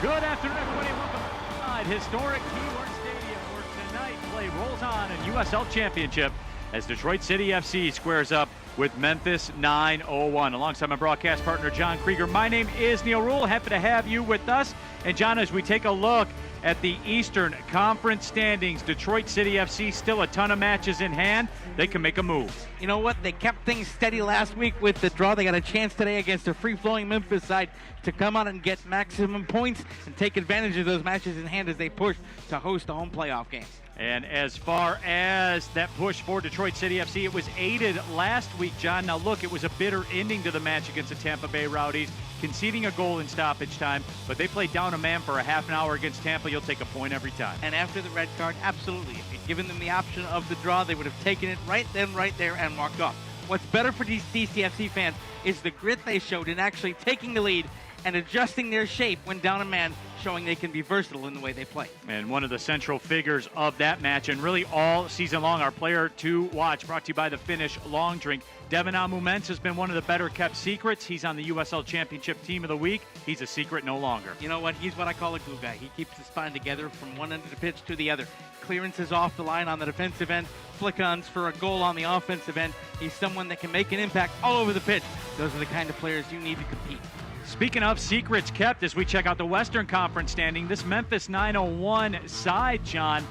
Good afternoon, everybody. Welcome inside historic Keyword Stadium, where tonight play rolls on in USL Championship as Detroit City FC squares up with Memphis 901. Alongside my broadcast partner, John Krieger. My name is Neil Rule. Happy to have you with us. And John, as we take a look at the Eastern Conference standings, Detroit City FC still a ton of matches in hand. They can make a move. You know what? They kept things steady last week with the draw. They got a chance today against a free-flowing Memphis side to come out and get maximum points and take advantage of those matches in hand as they push to host a home playoff game. And as far as that push for Detroit City FC, it was aided last week, John. Now look, it was a bitter ending to the match against the Tampa Bay Rowdies, conceding a goal in stoppage time, but they played down a man for a half an hour against Tampa. You'll take a point every time. And after the red card, absolutely. If you'd given them the option of the draw, they would have taken it right then, right there, and walked off. What's better for these DCFC fans is the grit they showed in actually taking the lead and adjusting their shape when down a man, showing they can be versatile in the way they play. And one of the central figures of that match, and really all season long, our player to watch, brought to you by the Finnish Long Drink. Devin Amuments has been one of the better kept secrets. He's on the USL Championship Team of the Week. He's a secret no longer. You know what? He's what I call a glue guy. He keeps his spine together from one end of the pitch to the other. Clearances off the line on the defensive end, flick-ons for a goal on the offensive end. He's someone that can make an impact all over the pitch. Those are the kind of players you need to compete. Speaking of secrets kept, as we check out the Western Conference standing, this Memphis 901 side, John,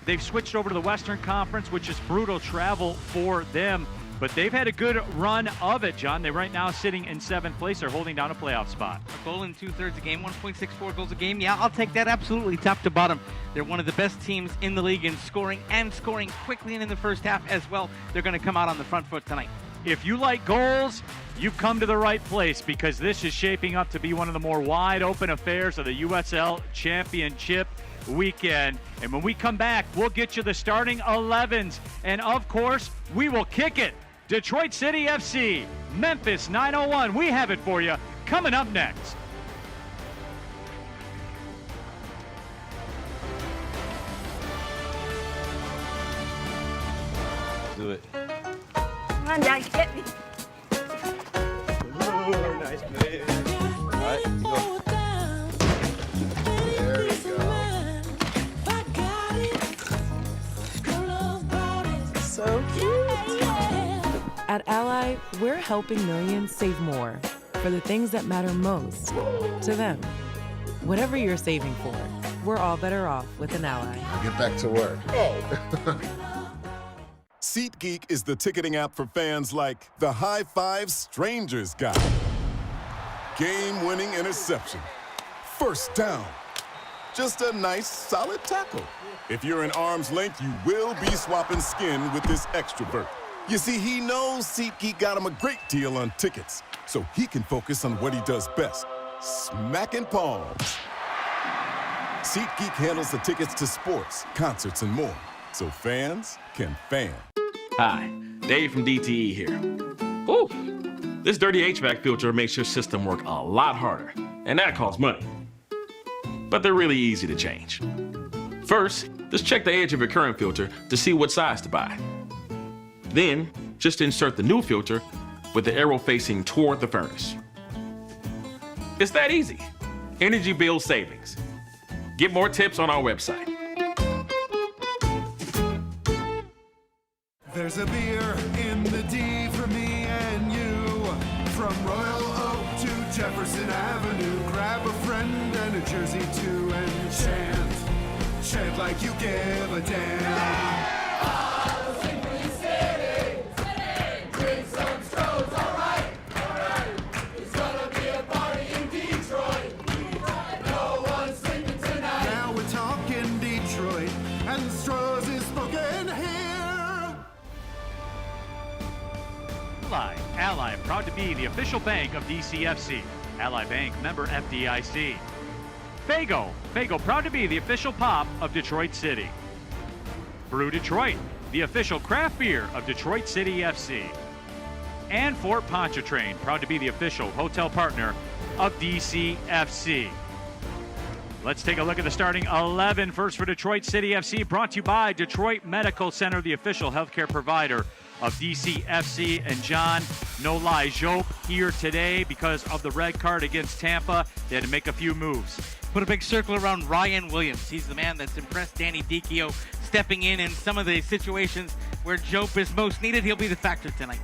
they've switched over to the Western Conference, which is brutal travel for them. But they've had a good run of it, John. They're right now sitting in 7th place. They're holding down a playoff spot. A goal in 2/3 a game, 1.64 goals a game. Yeah, I'll take that absolutely top to bottom. They're one of the best teams in the league in scoring and scoring quickly and in the first half as well. They're going to come out on the front foot tonight. If you like goals, you've come to the right place, because this is shaping up to be one of the more wide open affairs of the USL Championship weekend. And when we come back, we'll get you the starting 11s. And of course, we will kick it. Detroit City FC, Memphis 901. We have it for you coming up next. Do it. Come on, Dad, get me. Ooh, nice play. All right, go. There we go. So cute. At Ally, we're helping millions save more for the things that matter most to them. Whatever you're saving for, we're all better off with an Ally. Get back to work. SeatGeek is the ticketing app for fans like the High Five Strangers guy. Game-winning interception. First down. Just a nice, solid tackle. If you're in arm's length, you will be swapping skin with this extrovert. You see, he knows SeatGeek got him a great deal on tickets, so he can focus on what he does best, smacking palms. SeatGeek handles the tickets to sports, concerts, and more, so fans can fan. Hi, Dave from DTE here. Ooh, this dirty HVAC filter makes your system work a lot harder, and that costs money. But they're really easy to change. First, just check the edge of your current filter to see what size to buy. Then, just insert the new filter with the arrow facing toward the furnace. It's that easy. Energy bill savings. Get more tips on our website. There's a beer in the D for me and you. From Royal Oak to Jefferson Avenue. Grab a friend and a jersey too and chant. Chant like you give a damn. Ally, proud to be the official bank of DCFC. Ally Bank, member FDIC. Fago, proud to be the official pop of Detroit City. Brew Detroit, the official craft beer of Detroit City FC. And Fort Pontchartrain, proud to be the official hotel partner of DCFC. Let's take a look at the starting 11. First for Detroit City FC, brought to you by Detroit Medical Center, the official healthcare provider of DCFC. And John, no lie, Jope here today because of the red card against Tampa. They had to make a few moves. Put a big circle around Ryan Williams. He's the man that's impressed Danny Dicchio, stepping in some of the situations where Jope is most needed. He'll be the factor tonight.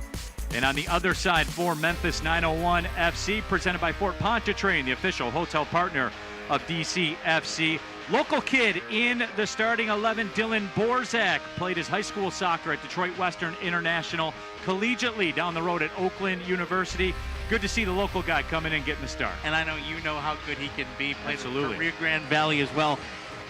And on the other side for Memphis 901 FC, presented by Fort Pontchartrain, the official hotel partner of DCFC. Local kid in the starting 11, Dylan Borzak, played his high school soccer at Detroit Western International, collegiately down the road at Oakland University. Good to see the local guy coming in getting the start. And I know you know how good he can be. Played Absolutely. for Rio Grande Valley as well.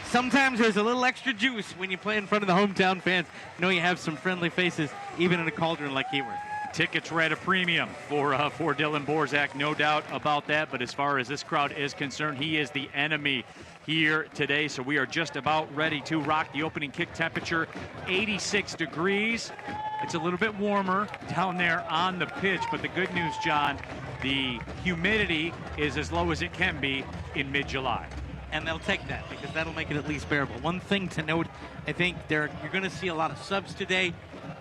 Sometimes there's a little extra juice when you play in front of the hometown fans. You know you have some friendly faces, even in a cauldron like Keyworth. Tickets are at a premium for Dylan Borzak, no doubt about that. But as far as this crowd is concerned, he is the enemy here today. So we are just about ready to rock. The opening kick temperature, 86 degrees. It's a little bit warmer down there on the pitch. But the good news, John, the humidity is as low as it can be in mid-July. And they'll take that because that'll make it at least bearable. One thing to note, I think you're going to see a lot of subs today.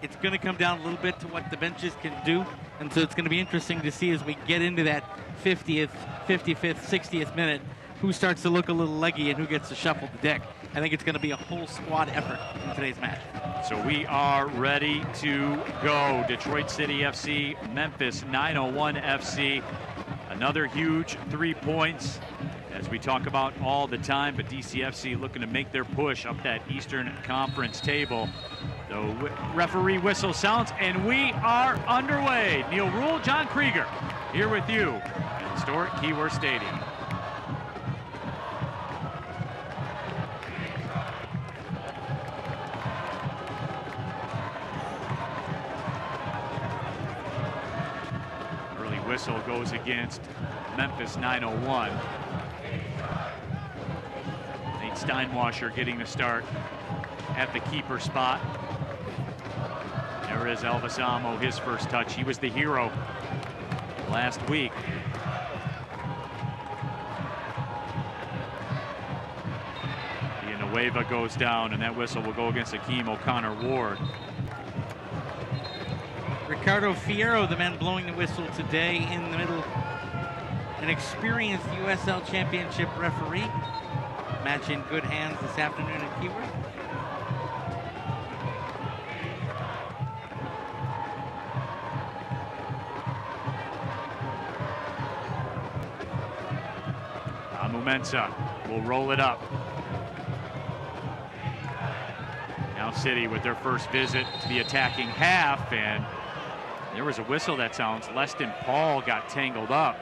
It's going to come down a little bit to what the benches can do. And so it's going to be interesting to see as we get into that 50th, 55th, 60th minute, who starts to look a little leggy and who gets to shuffle the deck. I think it's going to be a whole squad effort in today's match. So we are ready to go. Detroit City FC, Memphis 901 FC. Another huge 3 points, as we talk about all the time, but DCFC looking to make their push up that Eastern Conference table. The referee whistle sounds, and we are underway. Neil Rule, John Krieger, here with you at historic Keyworth Stadium. Early whistle goes against Memphis 901. Nate Steinwasher getting the start at the keeper spot. There is Elvis Amo, his first touch. He was the hero last week. Villanueva goes down, and that whistle will go against Akeem O'Connor Ward. Ricardo Fierro, the man blowing the whistle today in the middle. An experienced USL Championship referee. Match in good hands this afternoon at Keyworth. Mensa will roll it up. Now City with their first visit to the attacking half, and there was a whistle that sounds. Leston Paul got tangled up.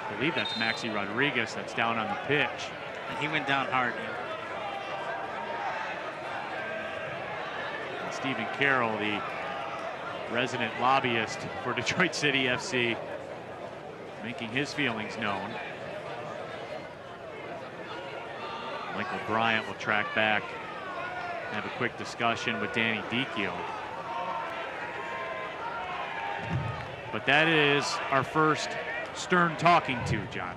I believe that's Maxi Rodriguez that's down on the pitch. And he went down hard. And Stephen Carroll, the resident lobbyist for Detroit City FC, making his feelings known. Michael Bryant will track back and have a quick discussion with Danny Dicchio. But that is our first stern talking to, John.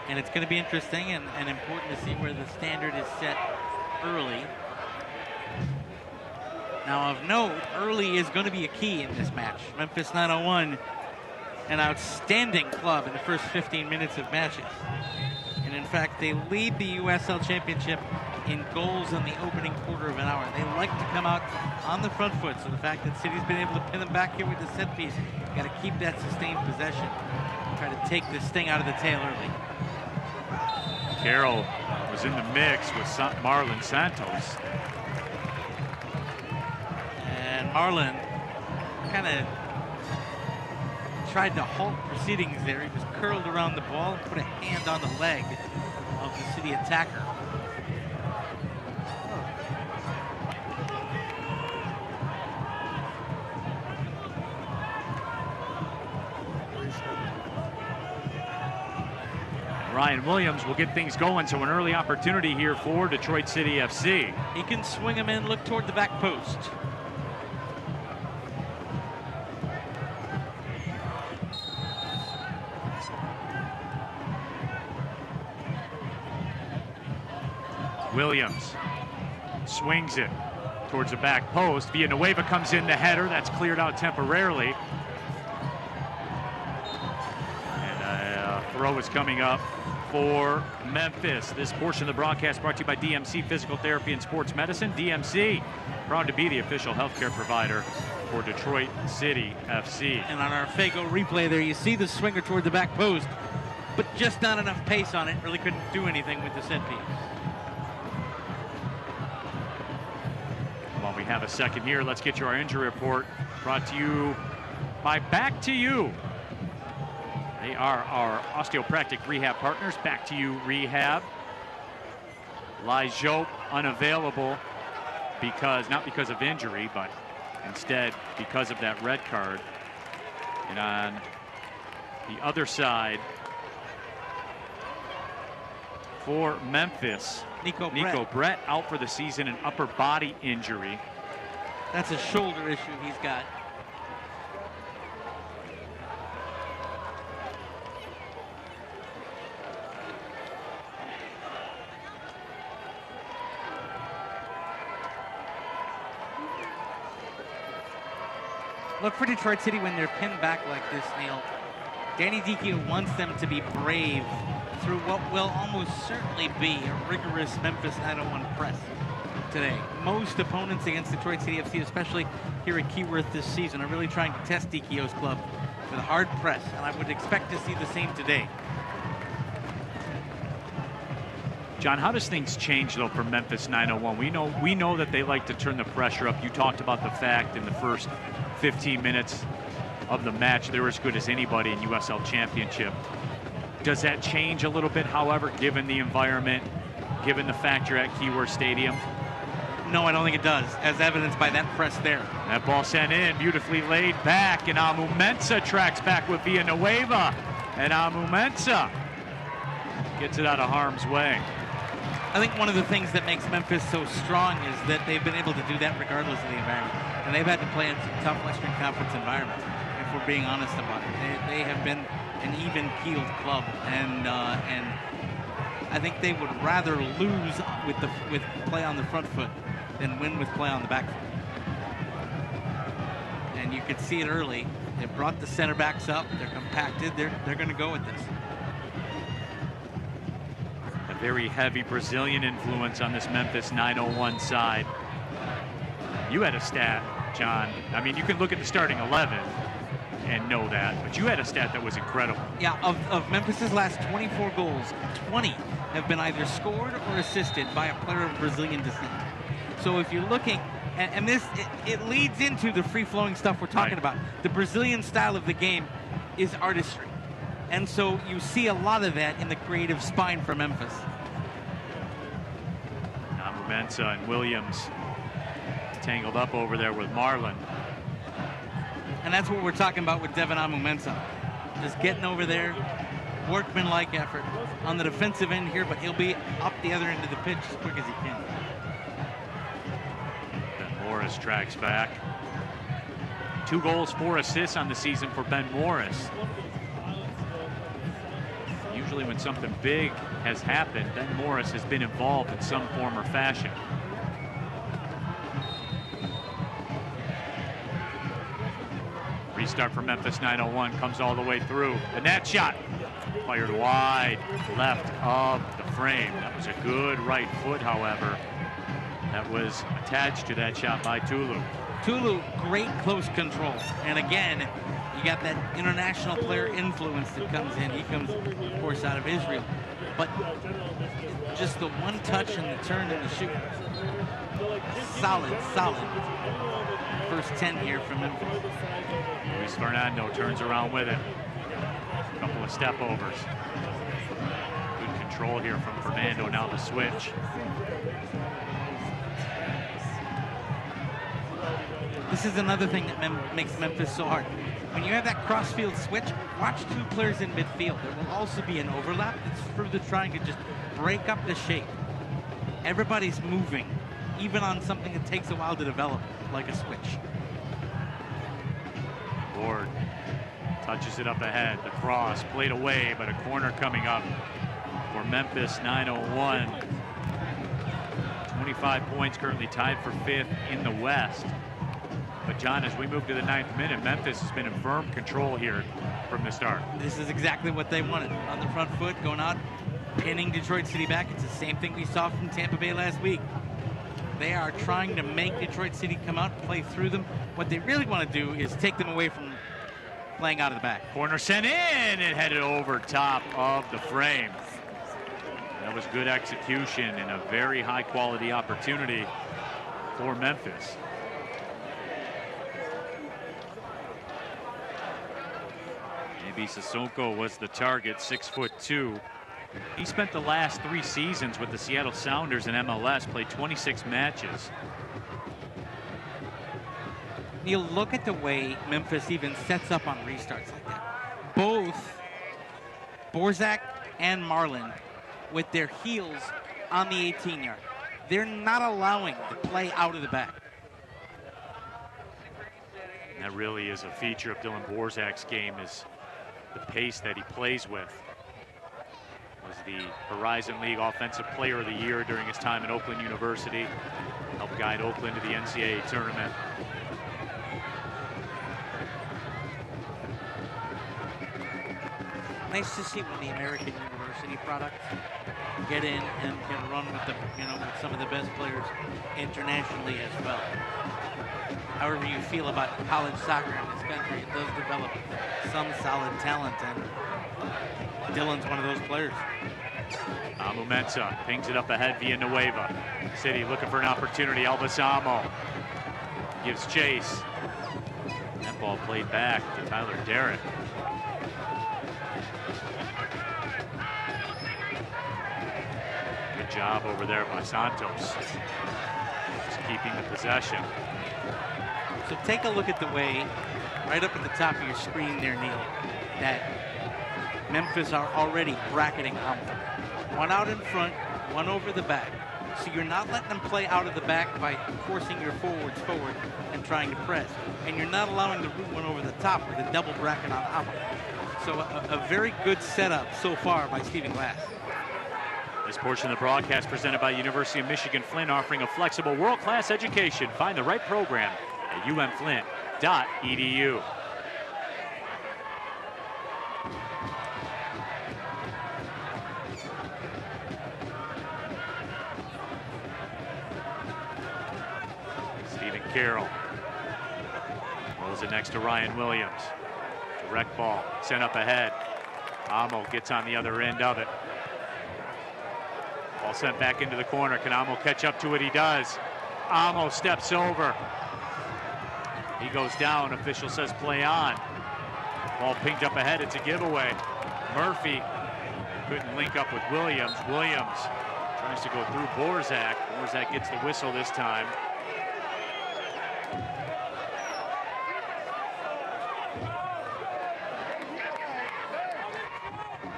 And it's going to be interesting and important to see where the standard is set early. Now of note, early is going to be a key in this match. Memphis 901, an outstanding club in the first 15 minutes of matches. And in fact, they lead the USL Championship in goals in the opening quarter of an hour. They like to come out on the front foot, so the fact that City's been able to pin them back here with the set piece, got to keep that sustained possession. Try to take this thing out of the tail early. Carroll was in the mix with Marlon Santos. And Marlon kind of tried to halt proceedings there. He was curled around the ball and put a hand on the leg of the City attacker. Ryan Williams will get things going, so an early opportunity here for Detroit City FC. He can swing him in, look toward the back post. Williams swings it towards the back post. Villanueva comes in, the header, that's cleared out temporarily. And a throw is coming up for Memphis. This portion of the broadcast brought to you by DMC Physical Therapy and Sports Medicine. DMC, proud to be the official healthcare provider for Detroit City FC. And on our Fago replay there, you see the swinger toward the back post, but just not enough pace on it. Really couldn't do anything with the set piece. While we have a second here, let's get you our injury report brought to you by Back to You. They are our osteoporotic rehab partners. Back to You Rehab. Lijope unavailable not because of injury, but instead because of that red card. And on the other side for Memphis, Nico Brett out for the season, an upper body injury. That's a shoulder issue he's got. Look for Detroit City when they're pinned back like this, Neil. Danny Dichio wants them to be brave through what will almost certainly be a rigorous Memphis 901 press today. Most opponents against Detroit City FC, especially here at Keyworth this season, are really trying to test Dichio's club with a hard press, and I would expect to see the same today. John, how does things change, though, for Memphis 901? We know that they like to turn the pressure up. You talked about the fact in the first 15 minutes of the match, they're as good as anybody in USL Championship. Does that change a little bit, however, given the environment, given the fact you're at Keyworth Stadium? No, I don't think it does, as evidenced by that press there. That ball sent in, beautifully laid back, and Amu Mensah tracks back with Villanueva. And Amu Mensah gets it out of harm's way. I think one of the things that makes Memphis so strong is that they've been able to do that regardless of the environment. And they've had to play in some tough Western Conference environments, if we're being honest about it. They have been an even-keeled club, and I think they would rather lose with play on the front foot than win with play on the back foot. And you could see it early. They brought the center backs up. They're compacted. They're going to go with this. A very heavy Brazilian influence on this Memphis 901 side. You had a stat, John. I mean, you can look at the starting 11 and know that, but you had a stat that was incredible. Yeah, of Memphis's last 24 goals, 20 have been either scored or assisted by a player of Brazilian descent. So if you're looking, and this, it leads into the free-flowing stuff we're talking about. The Brazilian style of the game is artistry. And so you see a lot of that in the creative spine for Memphis. Amu Mensah and Williams tangled up over there with Marlon. And that's what we're talking about with Devin Amu Mensah. Just getting over there, workmanlike effort on the defensive end here, but he'll be up the other end of the pitch as quick as he can. Ben Morris tracks back. 2 goals, 4 assists on the season for Ben Morris. Usually when something big has happened, Ben Morris has been involved in some form or fashion. Restart for Memphis 901 comes all the way through. The net shot fired wide left of the frame. That was a good right foot, however. That was attached to that shot by Tulu. Tulu, great close control. And again, you got that international player influence that comes in. He comes, of course, out of Israel. But just the one touch and the turn and the shoot. Solid first 10 here from Memphis. Luis Fernando turns around with it. A couple of step overs. Good control here from Fernando, now the switch. This is another thing that makes Memphis so hard. When you have that cross-field switch, watch 2 players in midfield. There will also be an overlap that's further trying to just break up the shape. Everybody's moving, even on something that takes a while to develop, like a switch. Ward touches it up ahead. The cross played away, but a corner coming up for Memphis 901. 25 points, currently tied for 5th in the West. But John, as we move to the 9th minute, Memphis has been in firm control here from the start. This is exactly what they wanted. On the front foot, going out, pinning Detroit City back. It's the same thing we saw from Tampa Bay last week. They are trying to make Detroit City come out and play through them. What they really want to do is take them away from playing out of the back. Corner sent in and headed over top of the frame. That was good execution and a very high quality opportunity for Memphis. Maybe Sissoko was the target, 6'2". He spent the last 3 seasons with the Seattle Sounders in MLS, played 26 matches. You look at the way Memphis even sets up on restarts like that. Both Borzak and Marlin with their heels on the 18-yard. They're not allowing the play out of the back. And that really is a feature of Dylan Borzak's game, is the pace that he plays with. Was the Horizon League Offensive Player of the Year during his time at Oakland University. Helped guide Oakland to the NCAA tournament. Nice to see when the American University products get in and can run with the, with some of the best players internationally as well. However you feel about college soccer in this country, it does develop some solid talent, and Dylan's one of those players. Amu Mensah pings it up ahead via Nueva. City looking for an opportunity. Elvis Amo gives chase. That ball played back to Tyler Derrick. Good job over there by Santos. Just keeping the possession. So take a look at the way, right up at the top of your screen there, Neil, that Memphis are already bracketing Amo. One out in front, one over the back. So you're not letting them play out of the back by forcing your forwards forward and trying to press. And you're not allowing the root one over the top or the double bracket on Amo. So a very good setup so far by Stephen Glass. This portion of the broadcast presented by University of Michigan Flint, offering a flexible world-class education. Find the right program at umflint.edu. Stephen Carroll rolls it next to Ryan Williams. Direct ball sent up ahead. Amo gets on the other end of it. Ball sent back into the corner. Can Amo catch up to it? He does. Amo steps over. He goes down. Official says play on. Ball pinged up ahead. It's a giveaway. Murphy couldn't link up with Williams. Williams tries to go through Borzak. Borzak gets the whistle this time.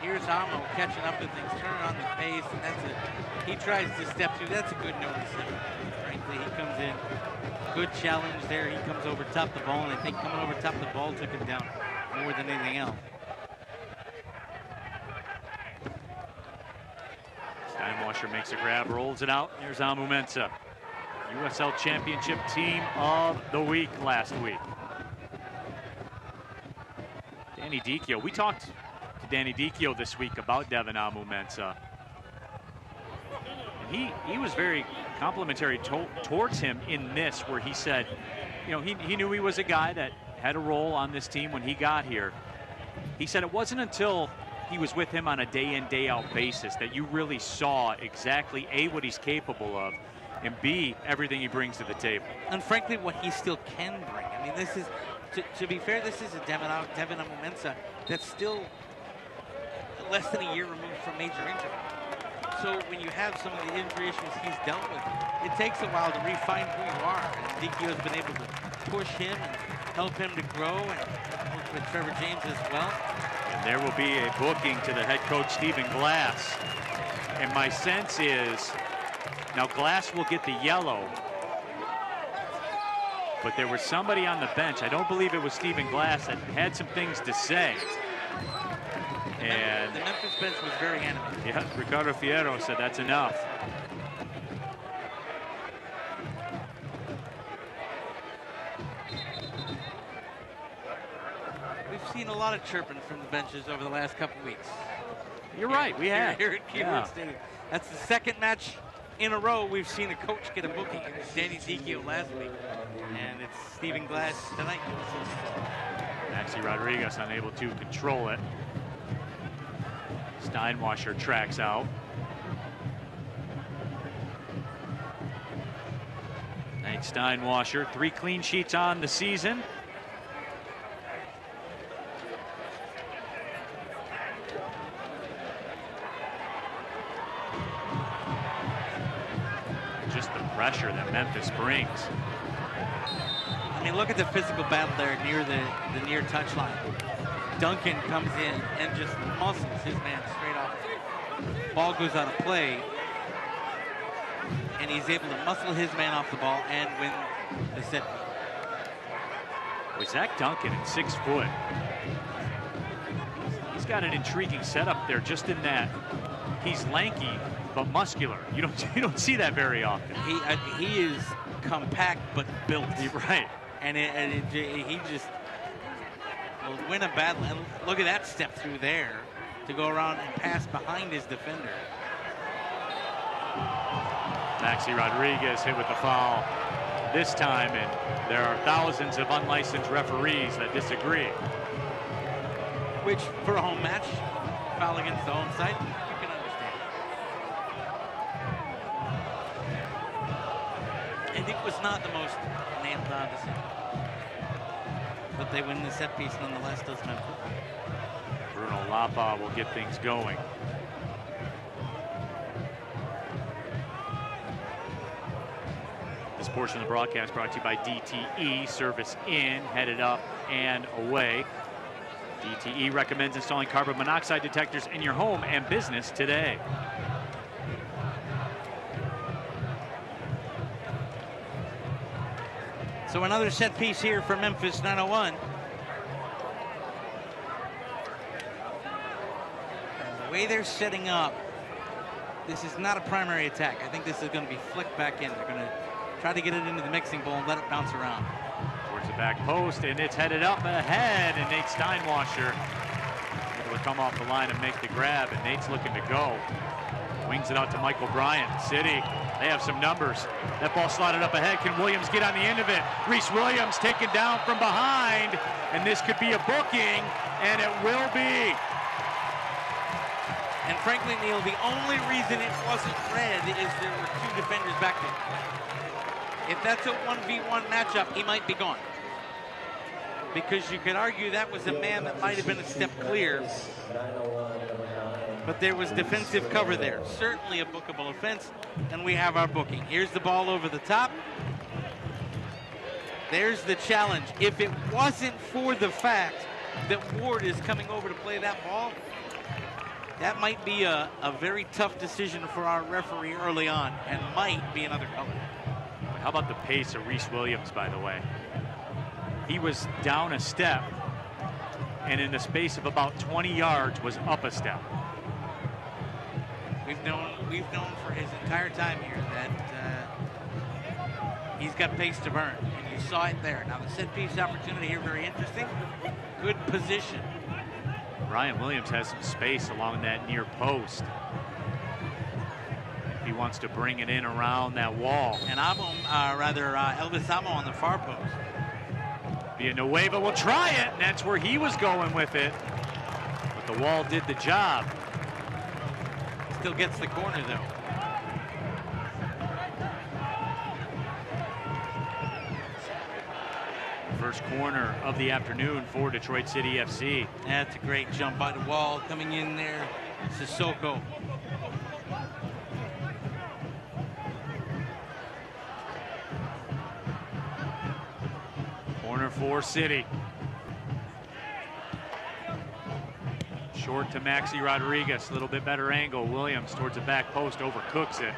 Here's Amo catching up to things, turning on the pace, and that's it. He tries to step through. That's a good notice. Frankly, he comes in. Good challenge there. He comes over top the ball, and I think coming over top the ball took him down more than anything else. Steinwasser makes a grab, rolls it out. Here's Amu Mensah, USL Championship Team of the Week last week. Danny Dicchio. We talked to Danny Dicchio this week about Devin Amu Mensah. And he was very complimentary towards him in this, where he said, he knew he was a guy that had a role on this team when he got here. He said it wasn't until he was with him on a day-in, day-out basis that you really saw exactly A, what he's capable of, and B, everything he brings to the table. And frankly, what he still can bring. I mean, this is, to be fair, this is a Devin Amu Mensah that's still less than a year removed from major injury. So when you have some of the injury issues he's dealt with, it takes a while to refine who you are. And Dicchio's been able to push him and help him to grow, and work with Trevor James as well. And there will be a booking to the head coach, Stephen Glass. And my sense is, now Glass will get the yellow, but there was somebody on the bench, I don't believe it was Stephen Glass, that had some things to say. And the Memphis bench was very animated. Yeah, Ricardo Fierro said that's enough. seen a lot of chirping from the benches over the last couple weeks. You're right, we have. Here at Keywood Stadium. That's the second match in a row we've seen a coach get a booking. It was Danny Dicchio last week, and it's Stephen Glass tonight. Maxi Rodriguez unable to control it. Steinwasser tracks out. Nate Steinwasser, 3 clean sheets on the season. Just the pressure that Memphis brings. I mean, look at the physical battle there near the near touchline. Duncan comes in and just muscles his man straight off. Ball goes out of play, and he's able to muscle his man off the ball and win the set. With Zach Duncan at 6 foot, he's got an intriguing setup there. Just in that he's lanky but muscular. You don't see that very often. He is compact but built. Right. And he just will win a battle. And look at that step through there to go around and pass behind his defender. Maxi Rodriguez hit with the foul this time, and there are thousands of unlicensed referees that disagree. Which, for a home match, foul against the home side, you can understand. And it was not the most nailed on decision. But they win the set piece nonetheless, does Memphis. Bruno Lapa will get things going. This portion of the broadcast brought to you by DTE. Service in, headed up and away. DTE recommends installing carbon monoxide detectors in your home and business today. So another set piece here for Memphis, 901. The way they're setting up, this is not a primary attack. I think this is going to be flicked back in. They're going to try to get it into the mixing bowl and let it bounce around. Towards the back post, and it's headed up ahead, and Nate Steinwasser able to come off the line and make the grab, and Nate's looking to go. Wings it out to Michael Bryant. City, they have some numbers. That ball slotted up ahead. Can Williams get on the end of it? Reese Williams taken down from behind, and this could be a booking, and it will be. And frankly, Neil, the only reason it wasn't red is there were 2 defenders back there. If that's a 1v1 matchup, he might be gone. Because you could argue that was a man that might have been a step clear. But there was defensive cover there. Certainly a bookable offense, and we have our booking. Here's the ball over the top. There's the challenge. If it wasn't for the fact that Ward is coming over to play that ball, that might be a very tough decision for our referee early on, and might be another color. How about the pace of Reese Williams, by the way? He was down a step, and in the space of about 20 yards was up a step. We've known for his entire time here that he's got pace to burn, and you saw it there. Now the set piece opportunity here, very interesting. Good position. Ryan Williams has some space along that near post. He wants to bring it in around that wall. And Elvis Amo on the far post. Villanueva will try it, and that's where he was going with it. But the wall did the job. Still gets the corner, though. First corner of the afternoon for Detroit City FC. That's a great jump by the wall coming in there. Sissoko. Corner for City. Short to Maxi Rodriguez, a little bit better angle. Williams towards the back post, overcooks it.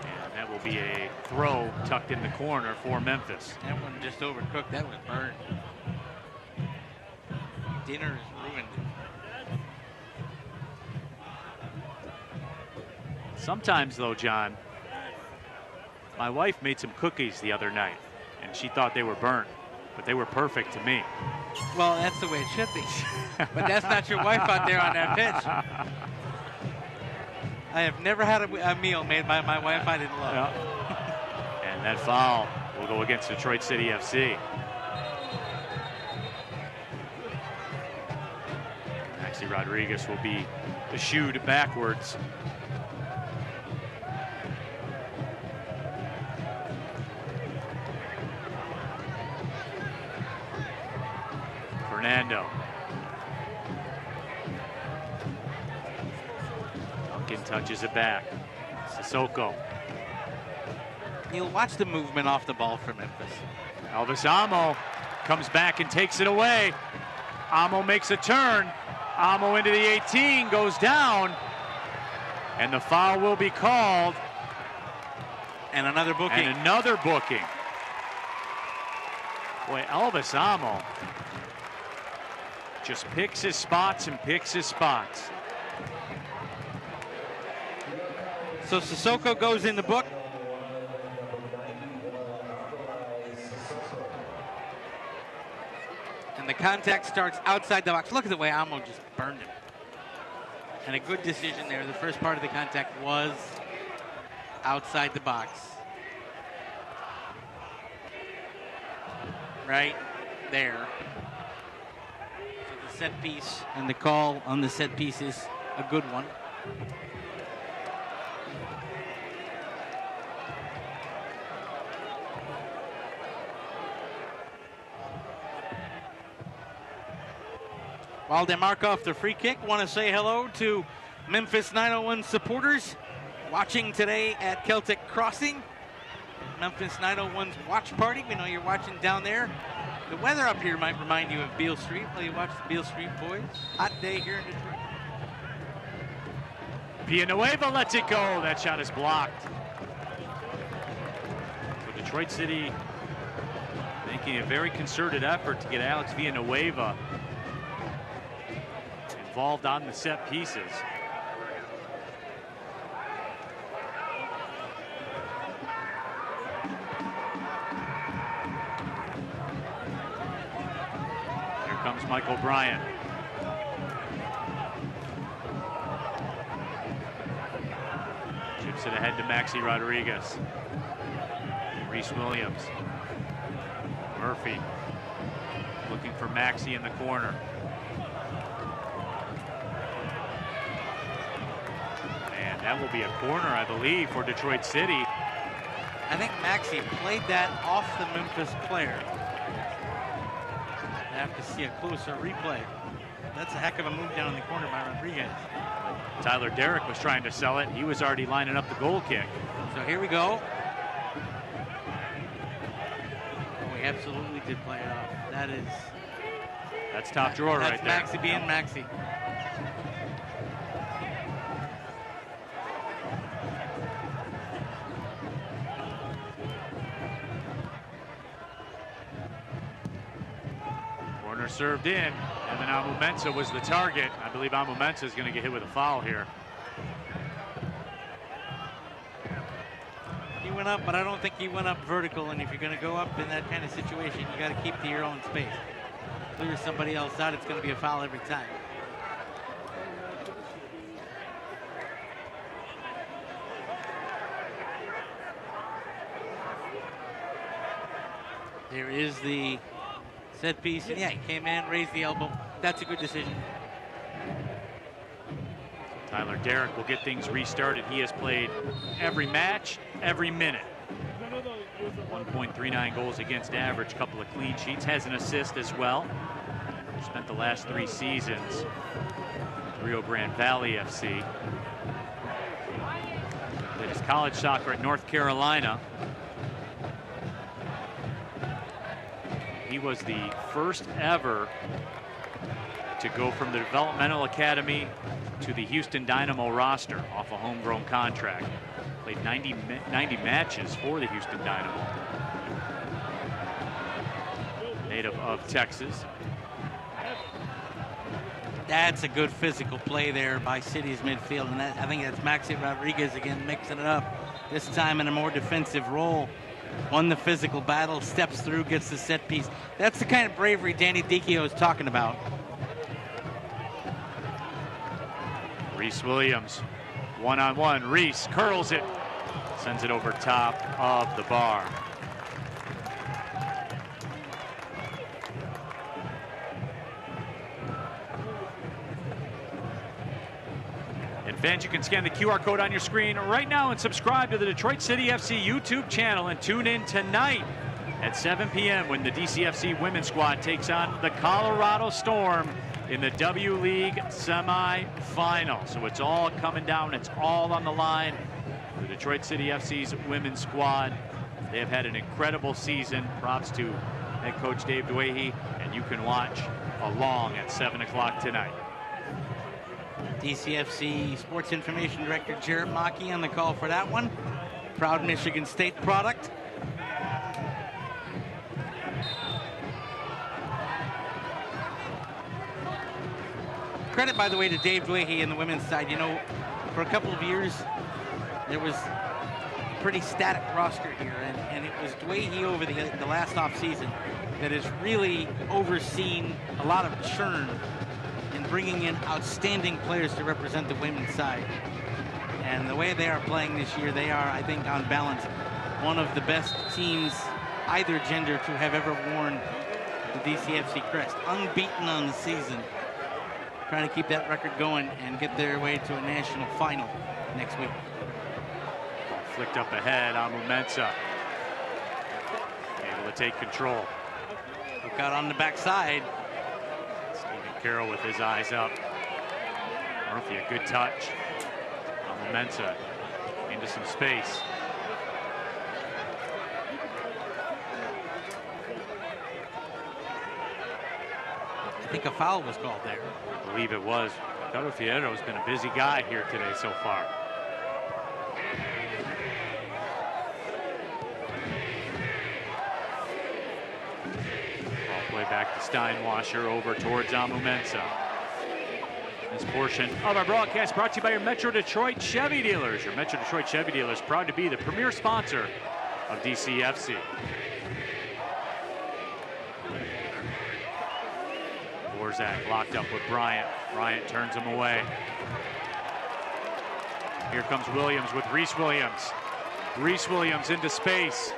And that will be a throw tucked in the corner for Memphis. That one just overcooked, that was burned. Dinner is ruined. Sometimes though, John, my wife made some cookies the other night, and she thought they were burnt, but they were perfect to me. Well, that's the way it should be. But that's not your wife out there on that pitch. I have never had a meal made by my wife I didn't love. Yeah. And that foul will go against Detroit City FC. Maxi Rodriguez will be eschewed backwards. Fernando. Duncan touches it back. Sissoko. You'll watch the movement off the ball for Memphis. Elvis Amo comes back and takes it away. Amo makes a turn. Amo into the 18, goes down. And the foul will be called. And another booking. And another booking. Boy, Elvis Amo just picks his spots and picks his spots. So Sissoko goes in the book. And the contact starts outside the box. Look at the way Amo just burned him. And a good decision there. The first part of the contact was outside the box. Right there. So the set piece and the call on the set piece is a good one. While they mark off the free kick, want to say hello to Memphis 901 supporters watching today at Celtic Crossing. Memphis 901's watch party. We know you're watching down there. The weather up here might remind you of Beale Street while you watch the Beale Street boys. Hot day here in Detroit. Villanueva lets it go. That shot is blocked. So Detroit City making a very concerted effort to get Alex Villanueva involved on the set pieces. Here comes Mike O'Brien. Chips it ahead to Maxi Rodriguez. Reese Williams. Murphy looking for Maxi in the corner. That will be a corner, I believe, for Detroit City. I think Maxi played that off the Memphis player. I have to see a closer replay. That's a heck of a move down in the corner by Rodriguez. Tyler Derrick was trying to sell it. He was already lining up the goal kick. So here we go. Oh, we absolutely did play it off. That's top drawer right there. That's Maxi being Maxi. Served in, and then Amu Mensah was the target. I believe Amu Mensah is going to get hit with a foul here. He went up, but I don't think he went up vertical, and if you're going to go up in that kind of situation, you got to keep to your own space. Clear somebody else out, it's going to be a foul every time. There is the set piece, and yeah, he came in, raised the elbow. That's a good decision. Tyler Derrick will get things restarted. He has played every match, every minute. 1.39 goals against average, couple of clean sheets, has an assist as well. Spent the last 3 seasons at Rio Grande Valley FC. Did his college soccer at North Carolina. He was the first ever to go from the developmental academy to the Houston Dynamo roster off a homegrown contract. Played 90 matches for the Houston Dynamo. Native of Texas. That's a good physical play there by City's midfield, and I think that's Maxi Rodriguez again mixing it up, this time in a more defensive role. won the physical battle, steps through, gets the set piece. That's the kind of bravery Danny Dicchio is talking about. Reese Williams, one-on-one. Reese curls it, sends it over top of the bar. And fans, you can scan the QR code on your screen right now and subscribe to the Detroit City FC YouTube channel and tune in tonight at 7 p.m. when the DCFC women's squad takes on the Colorado Storm in the W League semi-final. So it's all coming down. It's all on the line. The Detroit City FC's women's squad, they have had an incredible season. Props to head coach Dave Dwahey, and you can watch along at 7 o'clock tonight. DCFC Sports Information Director Jarrett Mackey on the call for that one. Proud Michigan State product. Credit, by the way, to Dave Dwahey and the women's side. You know, for a couple of years, there was a pretty static roster here, and it was Dwahey over the last offseason that has really overseen a lot of churn in bringing in outstanding players to represent the women's side. And the way they are playing this year, they are, I think, on balance, one of the best teams, either gender, to have ever worn the DCFC crest. Unbeaten on the season. Trying to keep that record going and get their way to a national final next week. Flicked up ahead, Amu Mensah. Able to take control. Look out on the backside. Stephen Carroll with his eyes up. Murphy, a good touch. Amu Mensah into some space. I think a foul was called there. I believe it was. Ricardo Fierro's been a busy guy here today so far. Ball play back to Steinwasser over towards Amu Mensah. This portion of our broadcast brought to you by your Metro Detroit Chevy dealers. Your Metro Detroit Chevy dealers proud to be the premier sponsor of DCFC. Borzak locked up with Bryant. Bryant turns him away. Here comes Williams with Reese Williams. Reese Williams into space.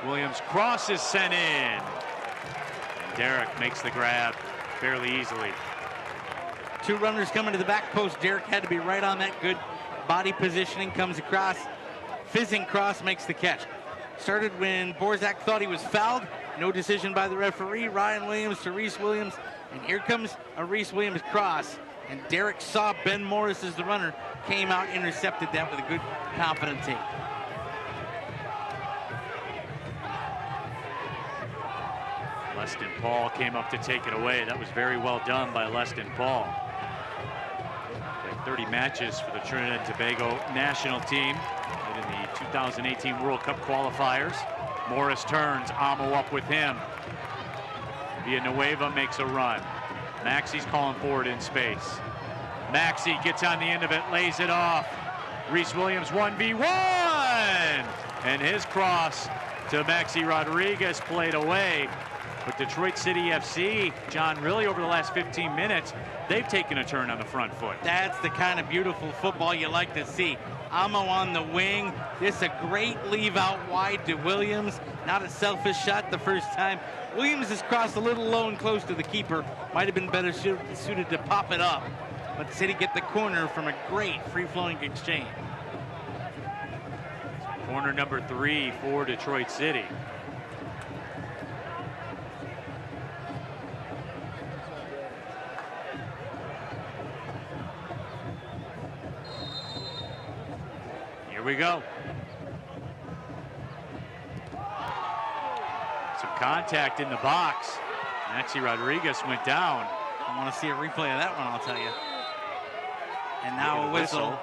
Williams crosses sent in. And Derek makes the grab fairly easily. Two runners coming to the back post. Derek had to be right on that. Good body positioning, comes across. Fizzing cross, makes the catch. Started when Borzak thought he was fouled. No decision by the referee. Ryan Williams to Reese Williams. And here comes a Reese Williams cross. And Derek saw Ben Morris as the runner, came out, intercepted that with a good, confident take. Leston Paul came up to take it away. That was very well done by Leston Paul. Played 30 matches for the Trinidad and Tobago national team. Played in the 2018 World Cup qualifiers. Morris turns, Amo up with him. Villanueva makes a run. Maxi's calling forward in space. Maxi gets on the end of it, lays it off. Reese Williams 1v1! And his cross to Maxi Rodriguez played away. But Detroit City FC, John, really over the last 15 minutes, they've taken a turn on the front foot. That's the kind of beautiful football you like to see. Amo on the wing. This a great leave out wide to Williams. Not a selfish shot the first time. Williams has crossed a little low and close to the keeper. Might have been better suited to pop it up. But City get the corner from a great free-flowing exchange. Corner number 3 for Detroit City. Here we go. Some contact in the box. Maxi Rodriguez went down. I want to see a replay of that one, I'll tell you. And now a whistle.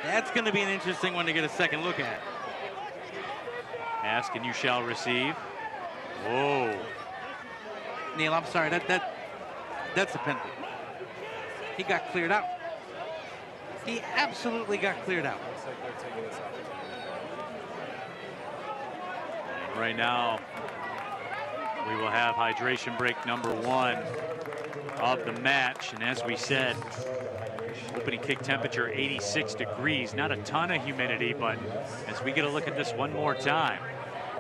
That's going to be an interesting one to get a second look at. Ask and you shall receive. Whoa. Neil, I'm sorry. That That's a penalty. He got cleared out. He absolutely got cleared out. Right now, we will have hydration break number 1 of the match. And as we said, opening kick temperature 86 degrees. Not a ton of humidity, but as we get a look at this one more time.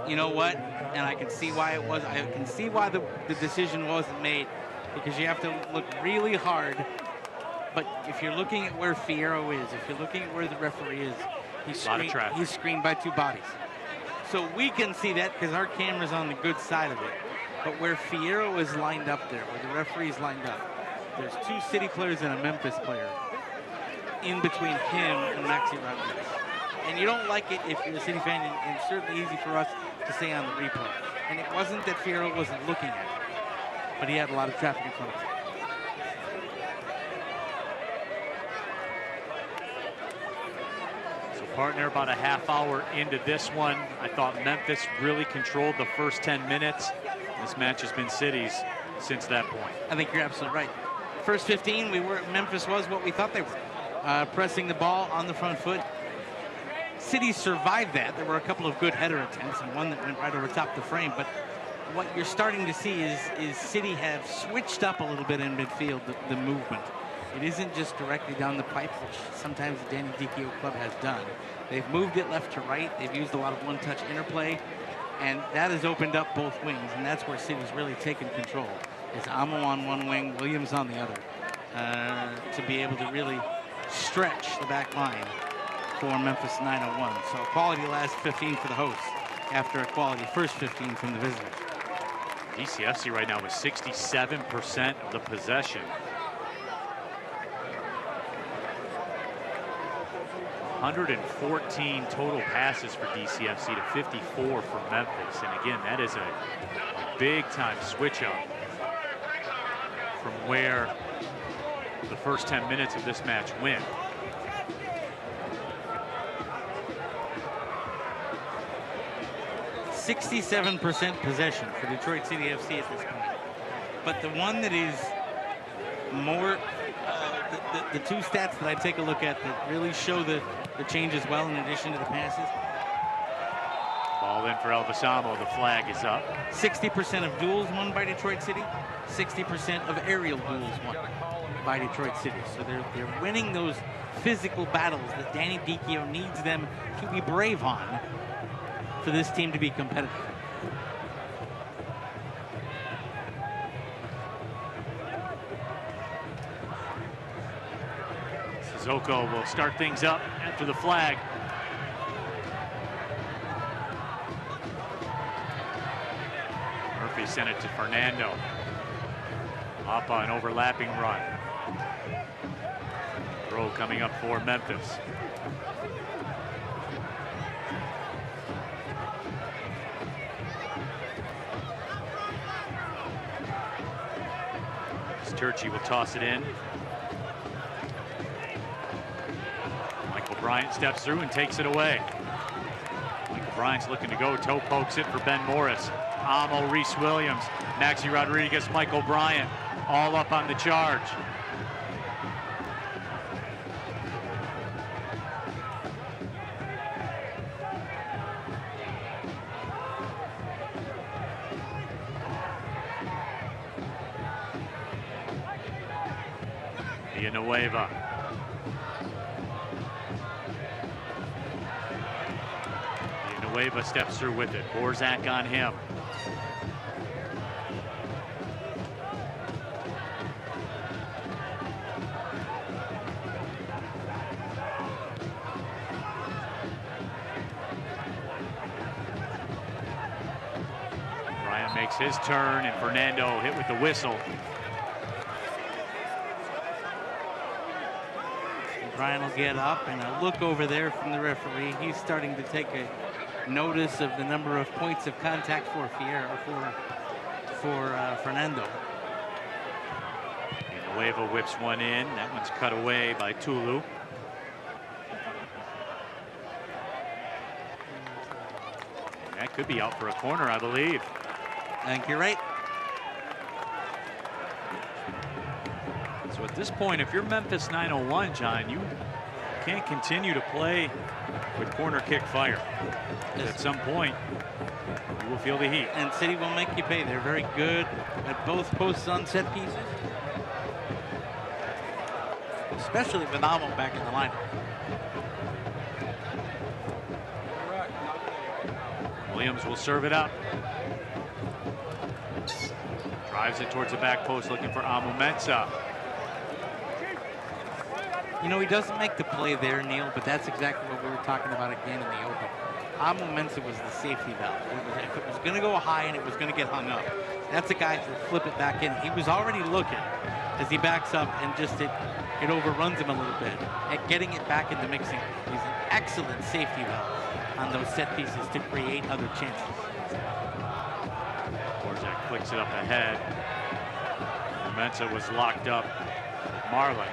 You know what? And I can see why it was. I can see why the decision wasn't made, because you have to look really hard. But if you're looking at where Fierro is, if you're looking at where the referee is, he's screened by 2 bodies. So we can see that because our camera's on the good side of it. But where Fierro is lined up there, where the referee's lined up, there's 2 City players and a Memphis player in between him and Maxi Rodriguez. And you don't like it if you're a City fan, and it's certainly easy for us to say on the replay. And it wasn't that Fierro wasn't looking at it, but he had a lot of traffic in front of him. Partner, about a half hour into this one. I thought Memphis really controlled the first 10 minutes. This match has been City's since that point. I think you're absolutely right. First 15, Memphis was what we thought they were. Pressing the ball on the front foot. City survived that. There were a couple of good header attempts and one that went right over top the frame. But what you're starting to see is City have switched up a little bit in midfield, the movement. It isn't just directly down the pipe, which sometimes the Danny Dicchio club has done. They've moved it left to right. They've used a lot of one-touch interplay, and that has opened up both wings, and that's where City's really taken control. It's Amo on one wing, Williams on the other, to be able to really stretch the back line for Memphis 901. So a quality last 15 for the hosts after a quality first 15 from the visitors. DCFC right now with 67% of the possession. 114 total passes for DCFC to 54 for Memphis. And again, that is a big-time switch up from where the first 10 minutes of this match went. .67% possession for Detroit City FC at this point. But the one that is more, the 2 stats that I take a look at that really show the change as well, in addition to the passes. Ball in for Elvisamo. The flag is up. 60% of duels won by Detroit City. 60% of aerial duels won by Detroit City. So they're winning those physical battles that Danny Dicchio needs them to be brave on for this team to be competitive. Sissoko will start things up after the flag. Murphy sent it to Fernando. Up on overlapping run. Throw coming up for Memphis. Turchi will toss it in. Michael Bryant steps through and takes it away. Michael Bryant's looking to go. Toe pokes it for Ben Morris. Amo, Reese Williams, Maxi Rodriguez, Michael Bryant, all up on the charge. Villanueva. Villanueva steps through with it. Borzak on him. Bryant makes his turn, and Fernando hit with the whistle. Brian will get up, and a look over there from the referee. He's starting to take a notice of the number of points of contact for Fernando. Villanueva whips one in. That one's cut away by Tulu. And that could be out for a corner, I believe. I think you're right. At this point, if you're Memphis 901, John, you can't continue to play with corner kick fire. At some point, you will feel the heat. And City will make you pay. They're very good at both posts on set pieces, especially with Amo back in the lineup. Williams will serve it up. Drives it towards the back post, looking for Amo Mensah. You know, he doesn't make the play there, Neil, but that's exactly what we were talking about again in the open. Amo Mensah was the safety valve. If it was going to go high and it was going to get hung up, that's a guy to flip it back in. He was already looking as he backs up, and just it overruns him a little bit. At getting it back into mixing, he's an excellent safety valve on those set pieces to create other chances. Borzak flicks it up ahead. Mensah was locked up. Marlin.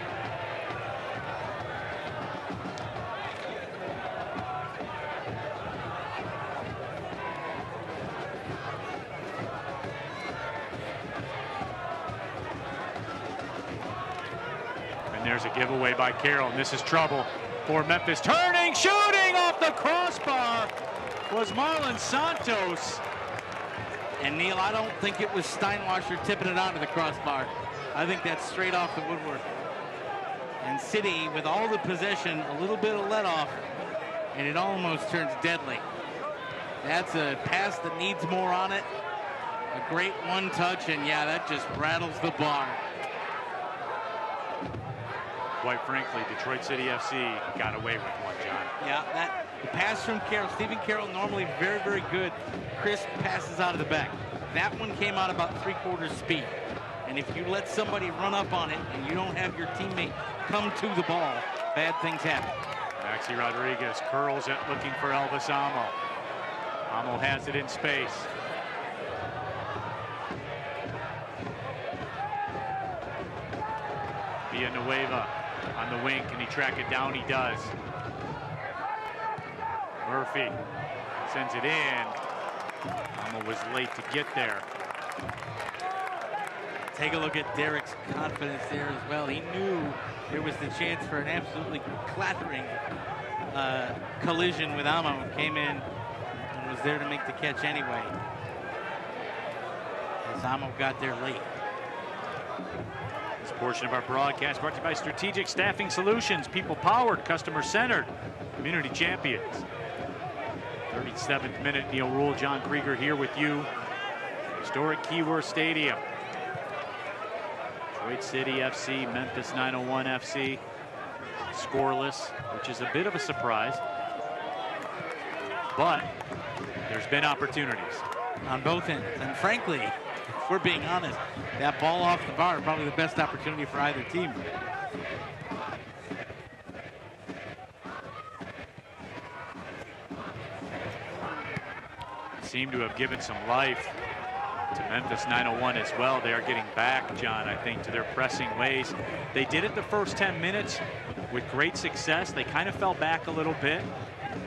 And there's a giveaway by Carroll, and this is trouble for Memphis. Turning, shooting off the crossbar was Marlon Santos. And Neil, I don't think it was Steinwasser tipping it onto the crossbar. I think that's straight off the woodwork. And City, with all the possession, a little bit of let off, and it almost turns deadly. That's a pass that needs more on it. A great one touch, and yeah, that just rattles the bar. Quite frankly, Detroit City FC got away with one, John. Yeah, the pass from Carroll. Stephen Carroll, normally very, very good. Crisp passes out of the back. That one came out about 3/4 speed. And if you let somebody run up on it and you don't have your teammate come to the ball, bad things happen. Maxi Rodriguez curls it, looking for Elvis Amo. Amo has it in space. Villanueva on the wing. Can he track it down? He does. Murphy sends it in. Amo was late to get there. Take a look at Derek's confidence there as well. He knew there was the chance for an absolutely clattering collision with Amo. Came in and was there to make the catch anyway, as Amo got there late. This portion of our broadcast brought to you by Strategic Staffing Solutions, people-powered, customer-centered, community champions. 37th minute, Neil Rule, John Krieger here with you. Historic Keyworth Stadium. Detroit City FC, Memphis 901 FC, scoreless, which is a bit of a surprise. But there's been opportunities on both ends. And frankly, if we're being honest, that ball off the bar, probably the best opportunity for either team. Seem to have given some life to Memphis 901 as well. They are getting back, John, I think, to their pressing ways. They did it the first 10 minutes with great success. They kind of fell back a little bit,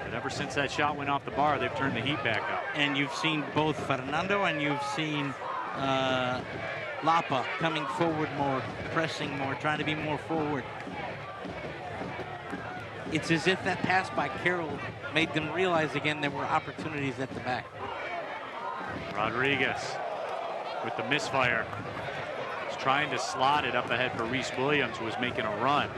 but ever since that shot went off the bar, they've turned the heat back up. And you've seen both Fernando and you've seen Lapa coming forward more, pressing more, trying to be more forward. It's as if that pass by Carroll made them realize again there were opportunities at the back. Rodriguez with the misfire. He's trying to slot it up ahead for Reese Williams, who was making a run.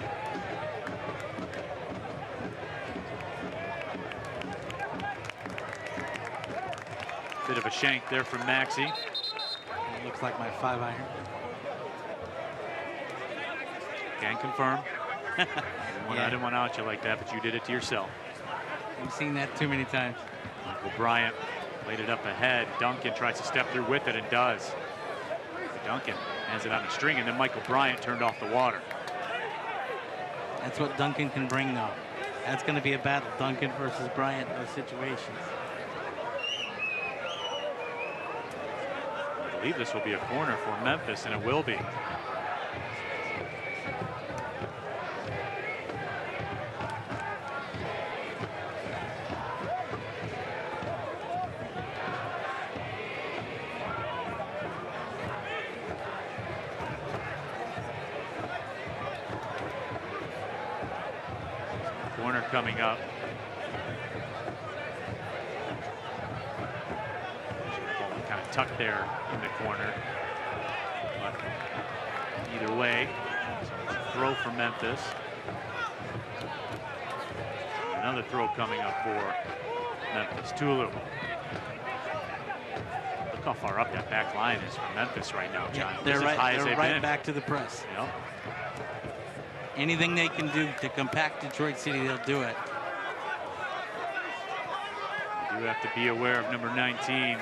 Bit of a shank there from Maxi. It looks like my 5-iron. Can confirm. I didn't want to out you like that, but you did it to yourself. We've seen that too many times. Michael Bryant laid it up ahead. Duncan tries to step through with it and does. Duncan has it on a string, and then Michael Bryant turned off the water. That's what Duncan can bring, though. That's going to be a battle, Duncan versus Bryant in those situations. I believe this will be a corner for Memphis, and it will be. coming up. Ball kind of tucked there in the corner. But either way, so it's a throw for Memphis. Another throw coming up for Memphis. Tulu. Look how far up that back line is for Memphis right now, John. Yeah, they're right been. back to the press. Yep. Anything they can do to compact Detroit City, they'll do it. You have to be aware of number 19 in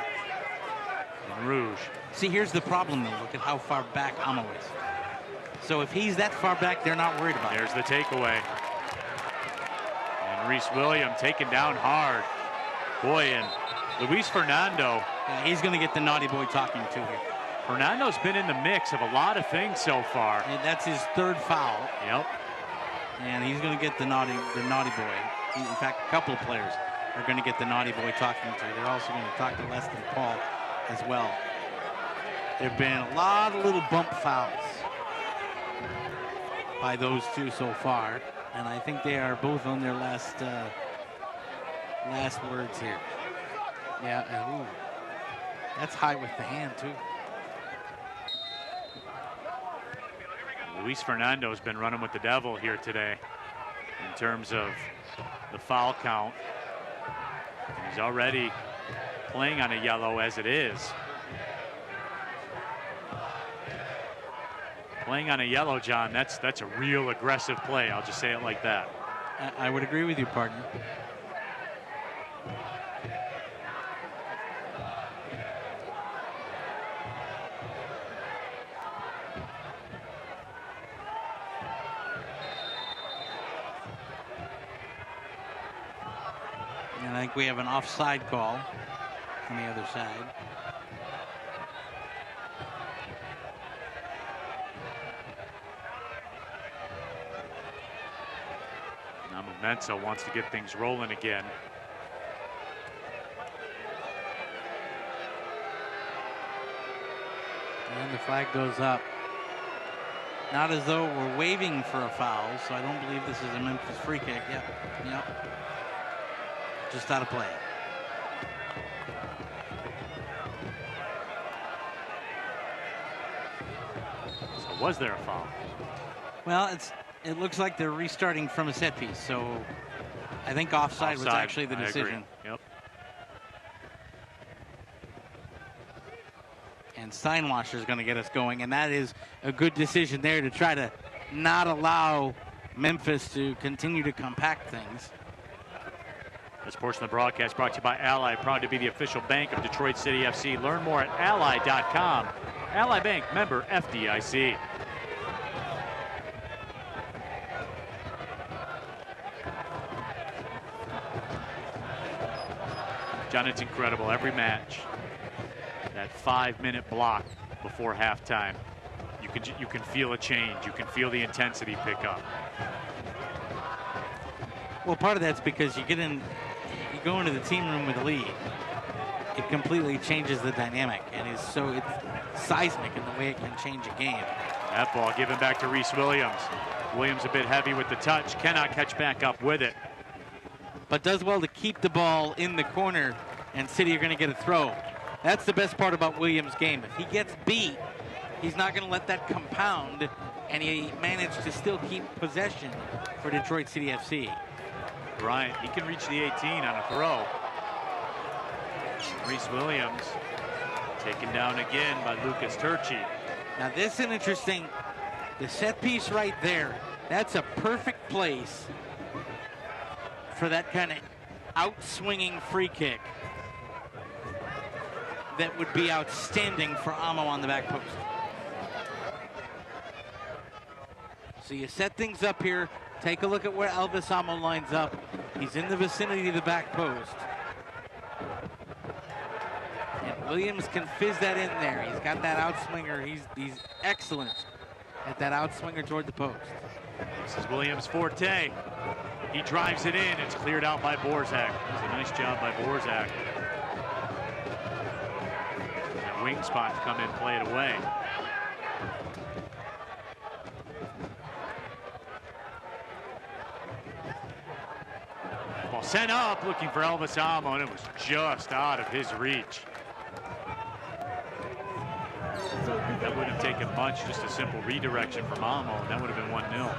Rouge. See, here's the problem, though. Look at how far back Amo is. So if he's that far back, they're not worried about it. There's the takeaway. And Reese Williams taken down hard. Boy, and Luis Fernando. Yeah, he's going to get the naughty boy talking to here. Fernando's been in the mix of a lot of things so far. And that's his third foul. Yep. And he's going to get the naughty boy. In fact, a couple of players are going to get the naughty boy talking to. They're also going to talk to Leston Paul as well. There have been a lot of little bump fouls by those two so far, and I think they are both on their last words here. Yeah, ooh, that's high with the hand too. Luis Fernando has been running with the devil here today in terms of the foul count. And he's already playing on a yellow as it is. Playing on a yellow, John, that's a real aggressive play. I'll just say it like that. I would agree with you, partner. And I think we have an offside call on the other side. Now Memphis wants to get things rolling again. And the flag goes up. Not as though we're waving for a foul, so I don't believe this is a Memphis free kick. Yep. Just out of play. So was there a foul? Well, it looks like they're restarting from a set piece, so I think offside was actually the decision. Yep. And Steinwasser is going to get us going, and that is a good decision there to try to not allow Memphis to continue to compact things. This portion of the broadcast brought to you by Ally, proud to be the official bank of Detroit City FC. Learn more at ally.com. Ally Bank, member FDIC. John, it's incredible. Every match, that 5-minute block before halftime, you can feel a change. You can feel the intensity pick up. Well, part of that's because you go into the team room with a lead. It completely changes the dynamic, and it's seismic in the way it can change a game. That ball given back to Reese Williams. Williams a bit heavy with the touch, cannot catch back up with it. But does well to keep the ball in the corner, and City are going to get a throw. That's the best part about Williams' game. If he gets beat, he's not going to let that compound, and he managed to still keep possession for Detroit City FC. Bryant, he can reach the 18 on a throw. Reese Williams taken down again by Lucas Turchi. Now this is an interesting, the set piece right there, that's a perfect place for that kind of out-swinging free kick that would be outstanding for Amo on the back post. So you set things up here. Take a look at where Elvis Amo lines up. He's in the vicinity of the back post. And Williams can fizz that in there. He's got that outswinger. He's excellent at that outswinger toward the post. This is Williams' forte. He drives it in. It's cleared out by Borzak. It's a nice job by Borzak. That wing spot to come in, play it away. Sent up, looking for Elvis Almo, and it was just out of his reach. That wouldn't have taken much, just a simple redirection from Almo, and that would have been 1-0.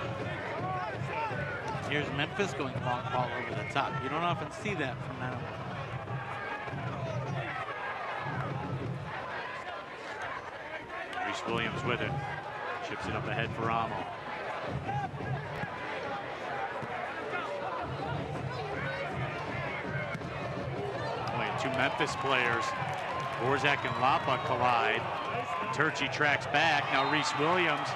Here's Memphis going long ball over the top. You don't often see that from now. Reese Williams with it. Chips it up ahead for Almo. Only two Memphis players. Borzak and Lapa collide. Turchi tracks back. Now Reese Williams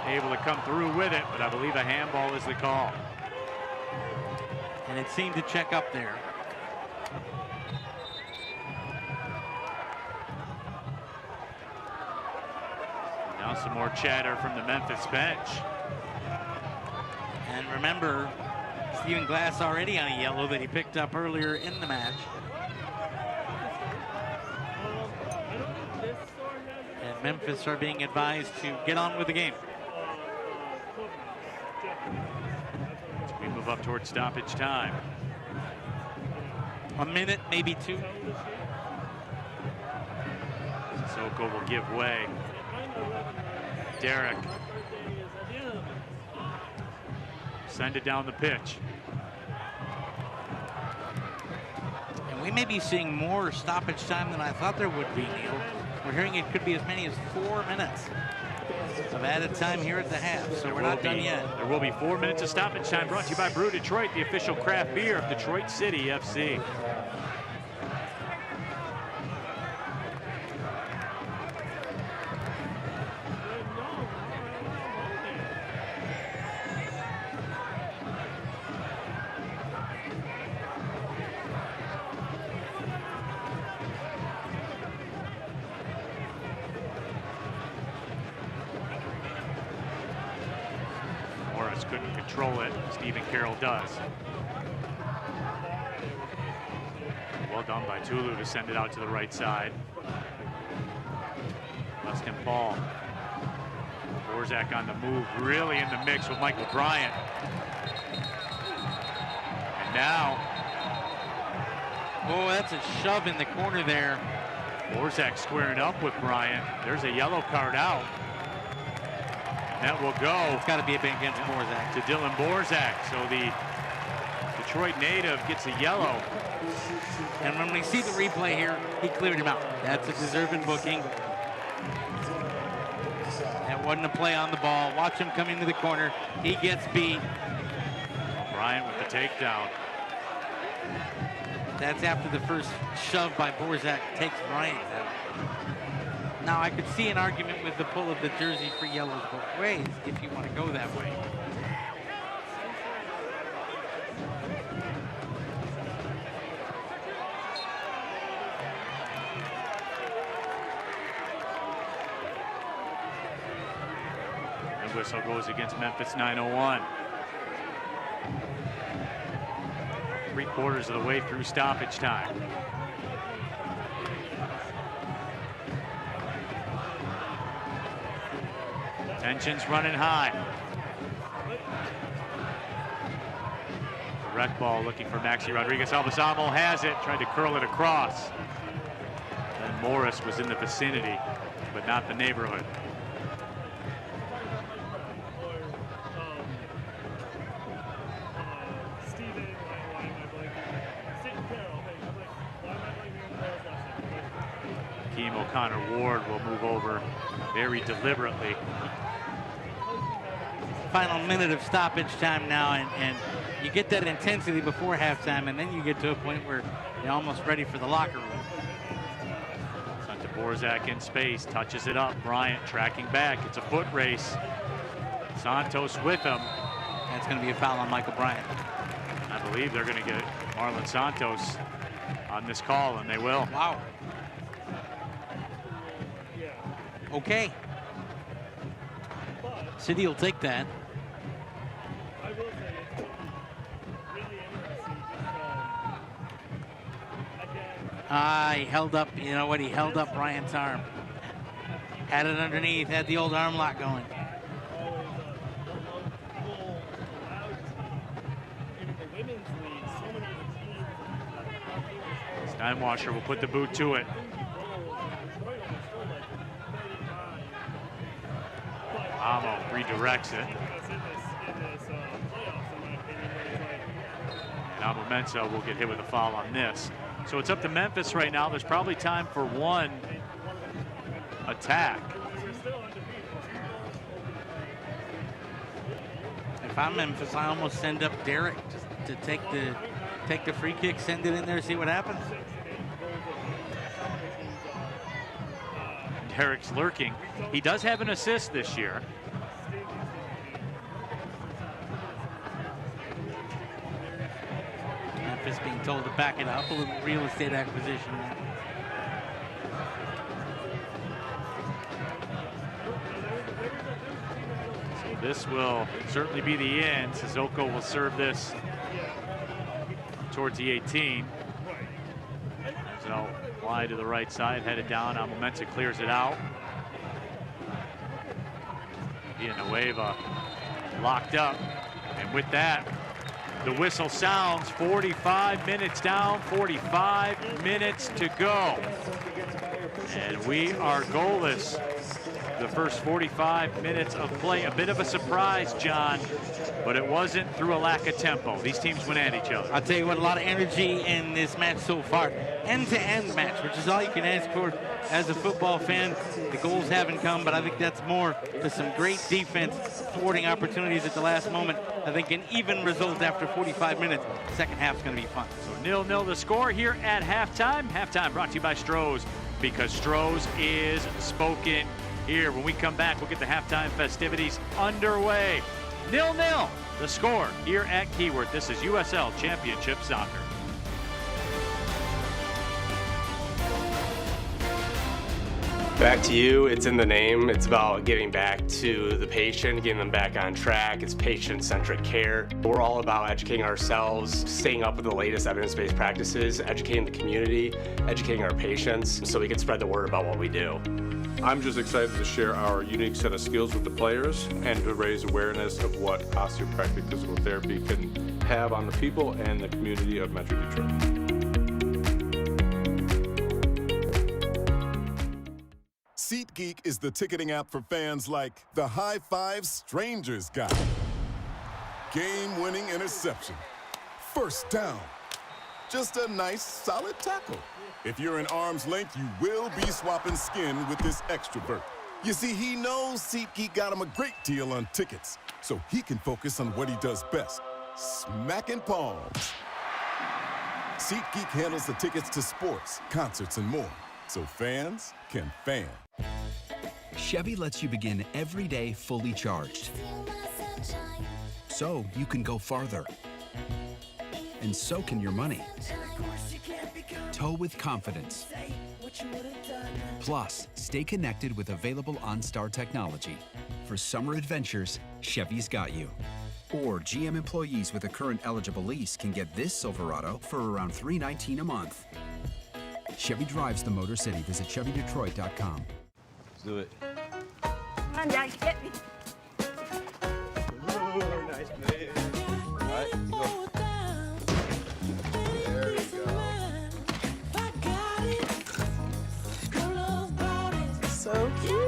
able to come through with it, but I believe a handball is the call. And it seemed to check up there. Now some more chatter from the Memphis bench. And remember, Stephen Glass already on a yellow that he picked up earlier in the match. And Memphis are being advised to get on with the game. As we move up towards stoppage time. A minute, maybe two. Sissoko will give way. Derek. Send it down the pitch. And we may be seeing more stoppage time than I thought there would be, Neil. We're hearing it could be as many as 4 minutes of added time here at the half, so we're not done yet. There will be 4 minutes of stoppage time, brought to you by Brew Detroit, the official craft beer of Detroit City FC. Couldn't control it. Stephen Carroll does. Well done by Tulu to send it out to the right side. Weston Paul. Borzak on the move, really in the mix with Michael Bryant. And now, oh, that's a shove in the corner there. Borzak squaring up with Bryant. There's a yellow card out. That will go. It's got to be a big against Borzak. To Dylan Borzak. So the Detroit native gets a yellow. And when we see the replay here, he cleared him out. That's a deserving booking. That wasn't a play on the ball. Watch him come into the corner. He gets beat. Bryant with the takedown. That's after the first shove by Borzak takes Bryant out. Now, I could see an argument with the pull of the jersey for yellows both ways, if you want to go that way. The whistle goes against Memphis 901. 3/4 of the way through stoppage time. Tensions running high. Direct ball looking for Maxi Rodriguez. Elvis Almo has it, tried to curl it across. And Morris was in the vicinity, but not the neighborhood. Keem O'Connor Ward will move over very deliberately. Final minute of stoppage time now, and you get that intensity before halftime, and then you get to a point where you're almost ready for the locker room. Sent to Borzak in space, touches it up. Bryant tracking back. It's a foot race. Santos with him. That's going to be a foul on Michael Bryant. I believe they're going to get Marlon Santos on this call, and they will. Wow. Okay. City will take that. He held up, you know what, he held up Bryant's arm. Had it underneath, had the old arm lock going. Time Washer will put the boot to it. Amo redirects it. And Amo Mensa will get hit with a foul on this. So it's up to Memphis right now. There's probably time for one attack. If I'm Memphis, I almost send up Derek to take the free kick, send it in there, see what happens. Derek's lurking. He does have an assist this year. Memphis being told to back it up, a little real estate acquisition. So this will certainly be the end. Sissoko will serve this towards the 18. So wide to the right side, headed down. Amo Mensa clears it out. Villanueva locked up. And with that, the whistle sounds. 45 minutes down, 45 minutes to go. And we are goalless. The first 45 minutes of play. A bit of a surprise, John, but it wasn't through a lack of tempo. These teams went at each other. I'll tell you what, a lot of energy in this match so far. End-to-end match, which is all you can ask for as a football fan. The goals haven't come, but I think that's more to some great defense, thwarting opportunities at the last moment. I think an even result after 45 minutes. Second half's going to be fun. So 0-0 the score here at halftime. Halftime brought to you by Stroh's, because Stroh's is spoken here. When we come back, we'll get the halftime festivities underway. 0-0 the score here at Keyworth. This is USL Championship Soccer. Back to you, it's in the name. It's about giving back to the patient, getting them back on track. It's patient-centric care. We're all about educating ourselves, staying up with the latest evidence-based practices, educating the community, educating our patients, so we can spread the word about what we do. I'm just excited to share our unique set of skills with the players and to raise awareness of what osteopathic physical therapy can have on the people and the community of Metro Detroit. SeatGeek is the ticketing app for fans like the High Five Strangers guy. Game-winning interception. First down. Just a nice, solid tackle. If you're in arm's length, you will be swapping skin with this extrovert. You see, he knows SeatGeek got him a great deal on tickets, so he can focus on what he does best, smacking palms. SeatGeek handles the tickets to sports, concerts, and more, so fans can fan. Chevy lets you begin every day fully charged, so you can go farther. And so can your money. Tow with confidence. Plus, stay connected with available OnStar technology. For summer adventures, Chevy's got you. Or GM employees with a current eligible lease can get this Silverado for around $319 a month. Chevy drives the Motor City. Visit ChevyDetroit.com. Let's do it. Come on, Dad, get me. Ooh, nice play. All right, go. There we go. So cute.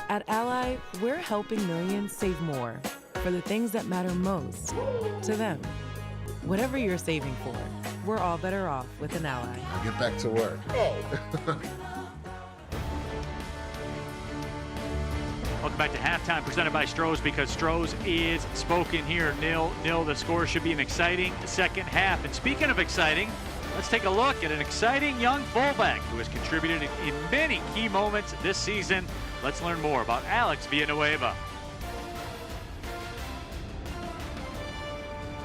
At Ally, we're helping millions save more for the things that matter most to them. Whatever you're saving for, we're all better off with an Ally. Get back to work. Welcome back to halftime, presented by Stroh's, because Stroh's is spoken here. 0-0 the score. Should be an exciting second half. And speaking of exciting, let's take a look at an exciting young fullback who has contributed in many key moments this season. Let's learn more about Alex Villanueva.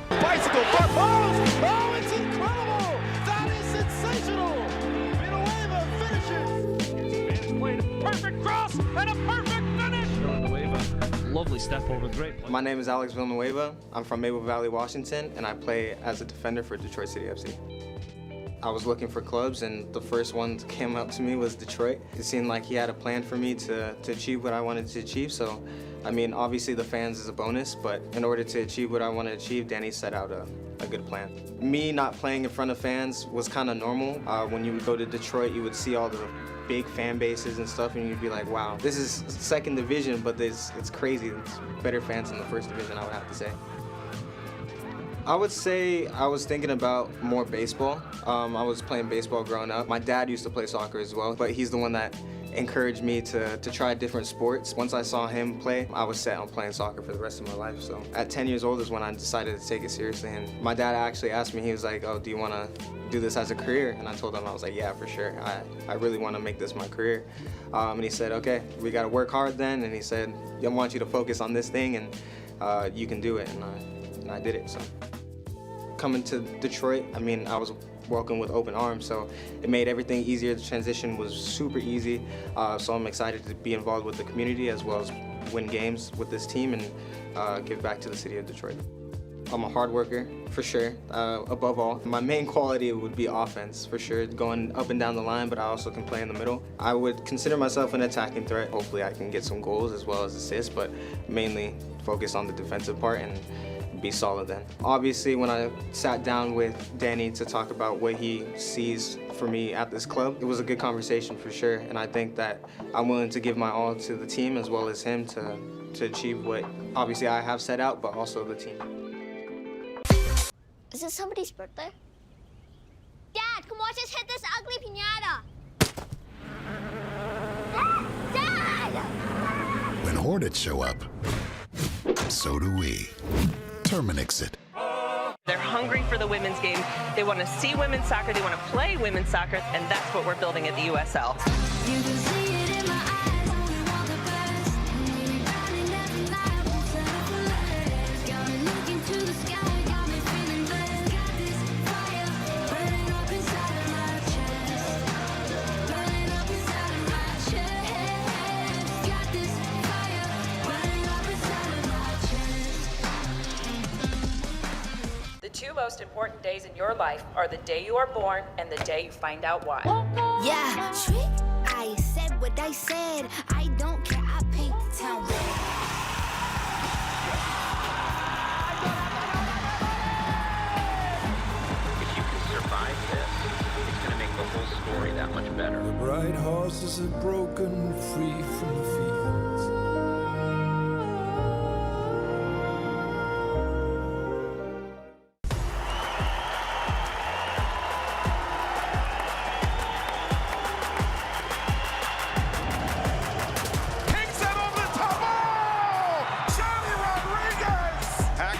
Bicycle, front post! Oh, it's incredible! That is sensational! Villanueva finishes! Played a perfect cross and a perfect finish! Villanueva, lovely step over, great play. My name is Alex Villanueva. I'm from Maple Valley, Washington, and I play as a defender for Detroit City FC. I was looking for clubs, and the first one that came up to me was Detroit. It seemed like he had a plan for me to achieve what I wanted to achieve, so I mean, obviously the fans is a bonus, but in order to achieve what I want to achieve, Danny set out a good plan. Me not playing in front of fans was kind of normal. When you would go to Detroit, you would see all the big fan bases and stuff, and you'd be like, wow, this is second division, but it's crazy. It's better fans than the first division, I would have to say. I would say I was thinking about more baseball. I was playing baseball growing up. My dad used to play soccer as well, but he's the one that encouraged me to try different sports. Once I saw him play, I was set on playing soccer for the rest of my life. So at 10 years old is when I decided to take it seriously. And my dad actually asked me, he was like, oh, do you want to do this as a career? And I told him, I was like, yeah, for sure. I really want to make this my career. And he said, okay, we got to work hard then. And he said, I want you to focus on this thing, and you can do it. And I did it. So coming to Detroit, I mean, I was welcomed with open arms, so it made everything easier. The transition was super easy, so I'm excited to be involved with the community as well as win games with this team and give back to the city of Detroit. I'm a hard worker, for sure, above all. My main quality would be offense, for sure, going up and down the line, but I also can play in the middle. I would consider myself an attacking threat. Hopefully I can get some goals as well as assists, but mainly focus on the defensive part and be solid then. Obviously, when I sat down with Danny to talk about what he sees for me at this club, it was a good conversation for sure, and I think that I'm willing to give my all to the team as well as him to achieve what obviously I have set out, but also the team. Is it somebody's birthday? Dad, come watch us hit this ugly piñata. Dad! When Hornets show up, so do we. Terminix it. They're hungry for the women's game. They want to see women's soccer. They want to play women's soccer, and that's what we're building at the USL. You can see it in my eyes, only want the best. Running every night, won't settle for less. Got me looking to the sky, got me feeling blessed. Got this fire burning up inside of my chest. Burning up inside of my chest. Got this fire burning up inside of my chest. The two most important days in your life are the day you are born and the day you find out why. Yeah, I said what I said. I don't care, I paint the town red. If you can survive this, it's going to make the whole story that much better. The bright horses are broken free from the fields.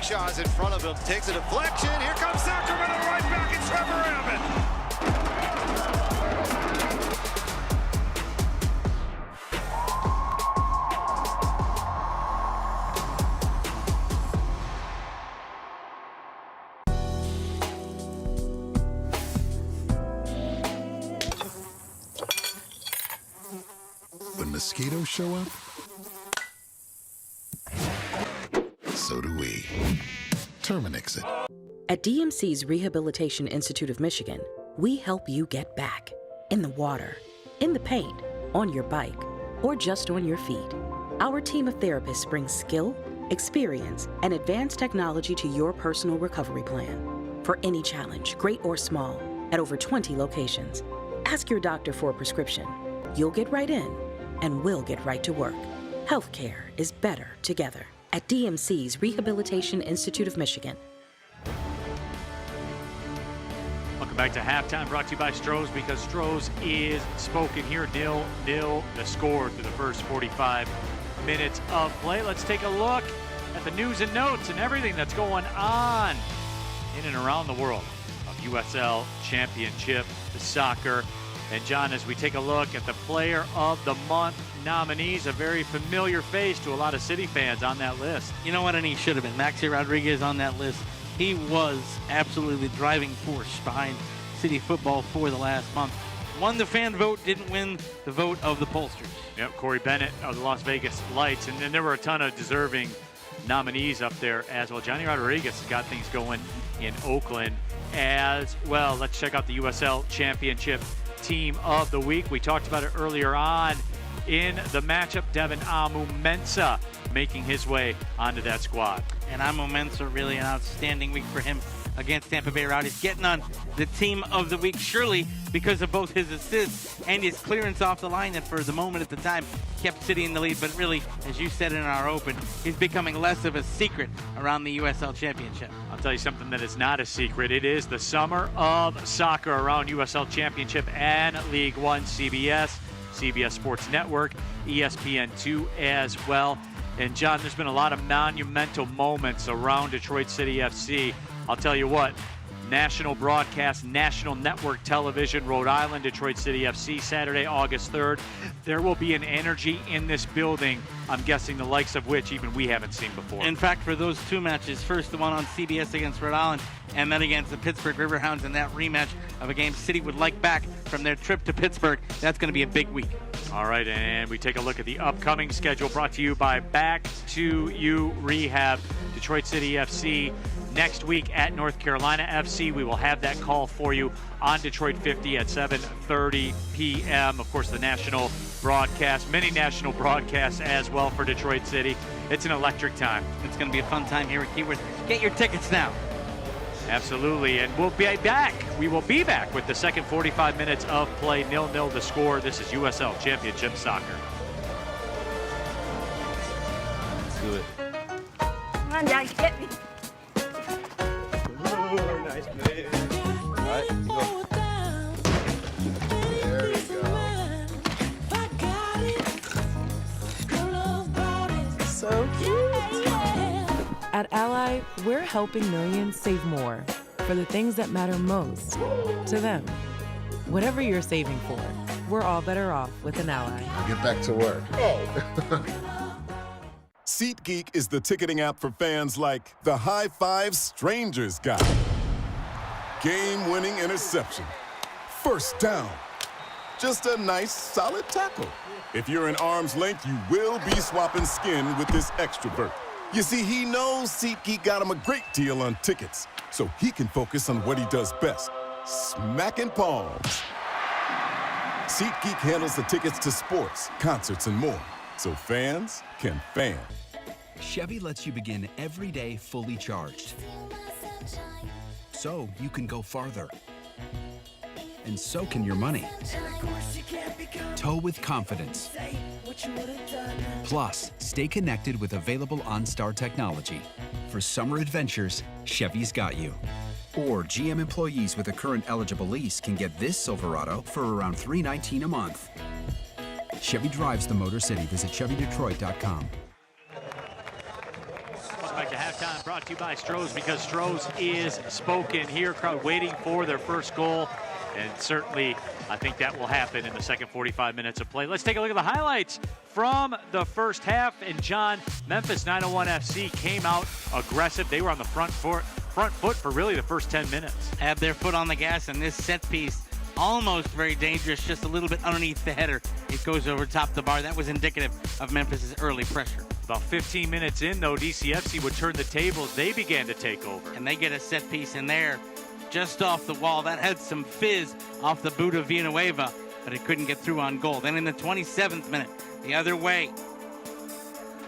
Shaw's in front of him, takes a deflection. Here comes Sacramento right back at Trevor Ammon. When mosquitoes show up, so do we. Terminix it. At DMC's Rehabilitation Institute of Michigan, we help you get back. In the water, in the paint, on your bike, or just on your feet. Our team of therapists brings skill, experience, and advanced technology to your personal recovery plan. For any challenge, great or small, at over 20 locations. Ask your doctor for a prescription. You'll get right in, and we'll get right to work. Healthcare is better together. At DMC's Rehabilitation Institute of Michigan. Welcome back to halftime, brought to you by Stroh's, because Stroh's is spoken here. 0-0 the score through the first 45 minutes of play. Let's take a look at the news and notes and everything that's going on in and around the world of USL Championship, the soccer. And John, as we take a look at the Player of the Month nominees, a very familiar face to a lot of City fans on that list. You know what, and he should have been. Maxi Rodriguez on that list. He was absolutely the driving force behind City football for the last month. Won the fan vote, didn't win the vote of the pollsters. Yep, Corey Bennett of the Las Vegas Lights. And then there were a ton of deserving nominees up there as well. Johnny Rodriguez has got things going in Oakland as well. Let's check out the USL Championship Team of the Week. We talked about it earlier on in the matchup. Devin Amu-Mensah making his way onto that squad. And Amu-Mensah, really an outstanding week for him. against Tampa Bay Rowdies, getting on the team of the week, surely because of both his assists and his clearance off the line that for the moment at the time kept City in the lead. But really, as you said in our open, he's becoming less of a secret around the USL Championship. I'll tell you something that is not a secret. It is the summer of soccer around USL Championship and League One, CBS Sports Network, ESPN2 as well. And John, there's been a lot of monumental moments around Detroit City FC. I'll tell you what, national broadcast, national network television, Rhode Island, Detroit City FC, Saturday, August 3rd. There will be an energy in this building, I'm guessing the likes of which even we haven't seen before. In fact, for those two matches, first the one on CBS against Rhode Island, and then against the Pittsburgh Riverhounds in that rematch of a game City would like back from their trip to Pittsburgh, that's going to be a big week. All right, and we take a look at the upcoming schedule brought to you by Back to You Rehab. Detroit City FC next week at North Carolina FC. We will have that call for you on Detroit 50 at 7:30 p.m. Of course, the national broadcast, many national broadcasts as well for Detroit City. It's an electric time. It's going to be a fun time here at Keywood. Get your tickets now. Absolutely, and we'll be back. We will be back with the second 45 minutes of play, 0-0 the score. This is USL Championship Soccer. Let's do it. Come on, Dad, get me. Ooh, nice play. All right, you go. There we go. So cute. At Ally, we're helping millions save more for the things that matter most to them. Whatever you're saving for, we're all better off with an Ally. Get back to work. SeatGeek is the ticketing app for fans like the High Five Strangers guy. Game-winning interception. First down. Just a nice, solid tackle. If you're in arm's length, you will be swapping skin with this extrovert. You see, he knows SeatGeek got him a great deal on tickets, so he can focus on what he does best, smacking palms. SeatGeek handles the tickets to sports, concerts, and more, so fans can fan. Chevy lets you begin every day fully charged, so you can go farther. And so can your money. Tow with confidence. Plus, stay connected with available OnStar technology. For summer adventures, Chevy's got you. Or GM employees with a current eligible lease can get this Silverado for around $319 a month. Chevy drives the Motor City. Visit ChevyDetroit.com. Welcome back to halftime, brought to you by Stroh's, because Stroh's is spoken here. Crowd waiting for their first goal. And certainly, I think that will happen in the second 45 minutes of play. Let's take a look at the highlights from the first half. And John, Memphis 901 FC came out aggressive. They were on the front foot for really the first 10 minutes. Have their foot on the gas, and this set piece almost very dangerous, just a little bit underneath the header. It goes over top the bar. That was indicative of Memphis's early pressure. About 15 minutes in, though, DCFC would turn the tables. They began to take over. And they get a set piece in there just off the wall. That had some fizz off the boot of Villanueva, but it couldn't get through on goal. Then in the 27th minute, the other way,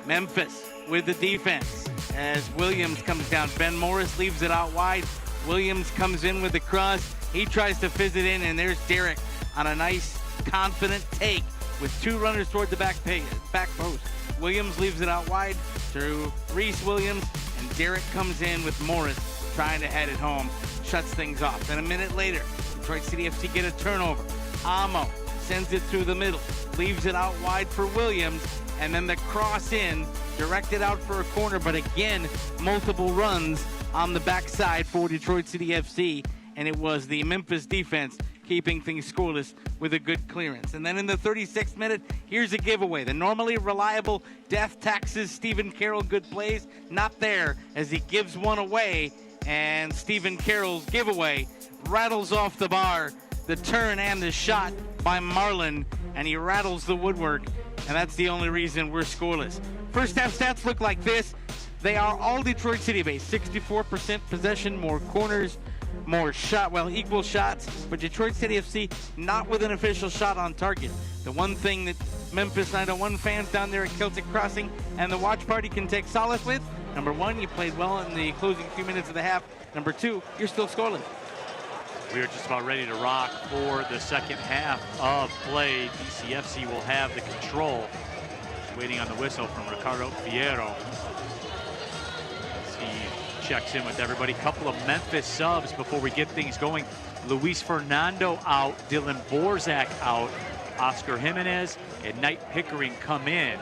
Memphis with the defense as Williams comes down. Ben Morris leaves it out wide. Williams comes in with the cross. He tries to fizz it in, and there's Derek on a nice, confident take with two runners toward the back post. Williams leaves it out wide to Reese Williams, and Derek comes in with Morris trying to head it home. Shuts things off. Then a minute later, Detroit City FC get a turnover. Amo sends it through the middle, leaves it out wide for Williams, and then the cross in, directed out for a corner, but again, multiple runs on the backside for Detroit City FC, and it was the Memphis defense keeping things scoreless with a good clearance. And then in the 36th minute, here's a giveaway. The normally reliable Death Taxes Stephen Carroll good plays, not there as he gives one away, and Stephen Carroll's giveaway rattles off the bar, the turn and the shot by Marlon, and he rattles the woodwork, and that's the only reason we're scoreless. First half stats look like this. They are all Detroit City based. 64% possession, more corners, more equal shots, but Detroit City FC not with an official shot on target. The one thing that Memphis 901 fans down there at Celtic Crossing and the watch party can take solace with, number one, you played well in the closing few minutes of the half. Number 2, you're still scoreless. We are just about ready to rock for the second half of play. DCFC will have the control. Waiting on the whistle from Ricardo Fierro. As he checks in with everybody. Couple of Memphis subs before we get things going. Luis Fernando out, Dylan Borzak out, Oscar Jimenez and Knight Pickering come in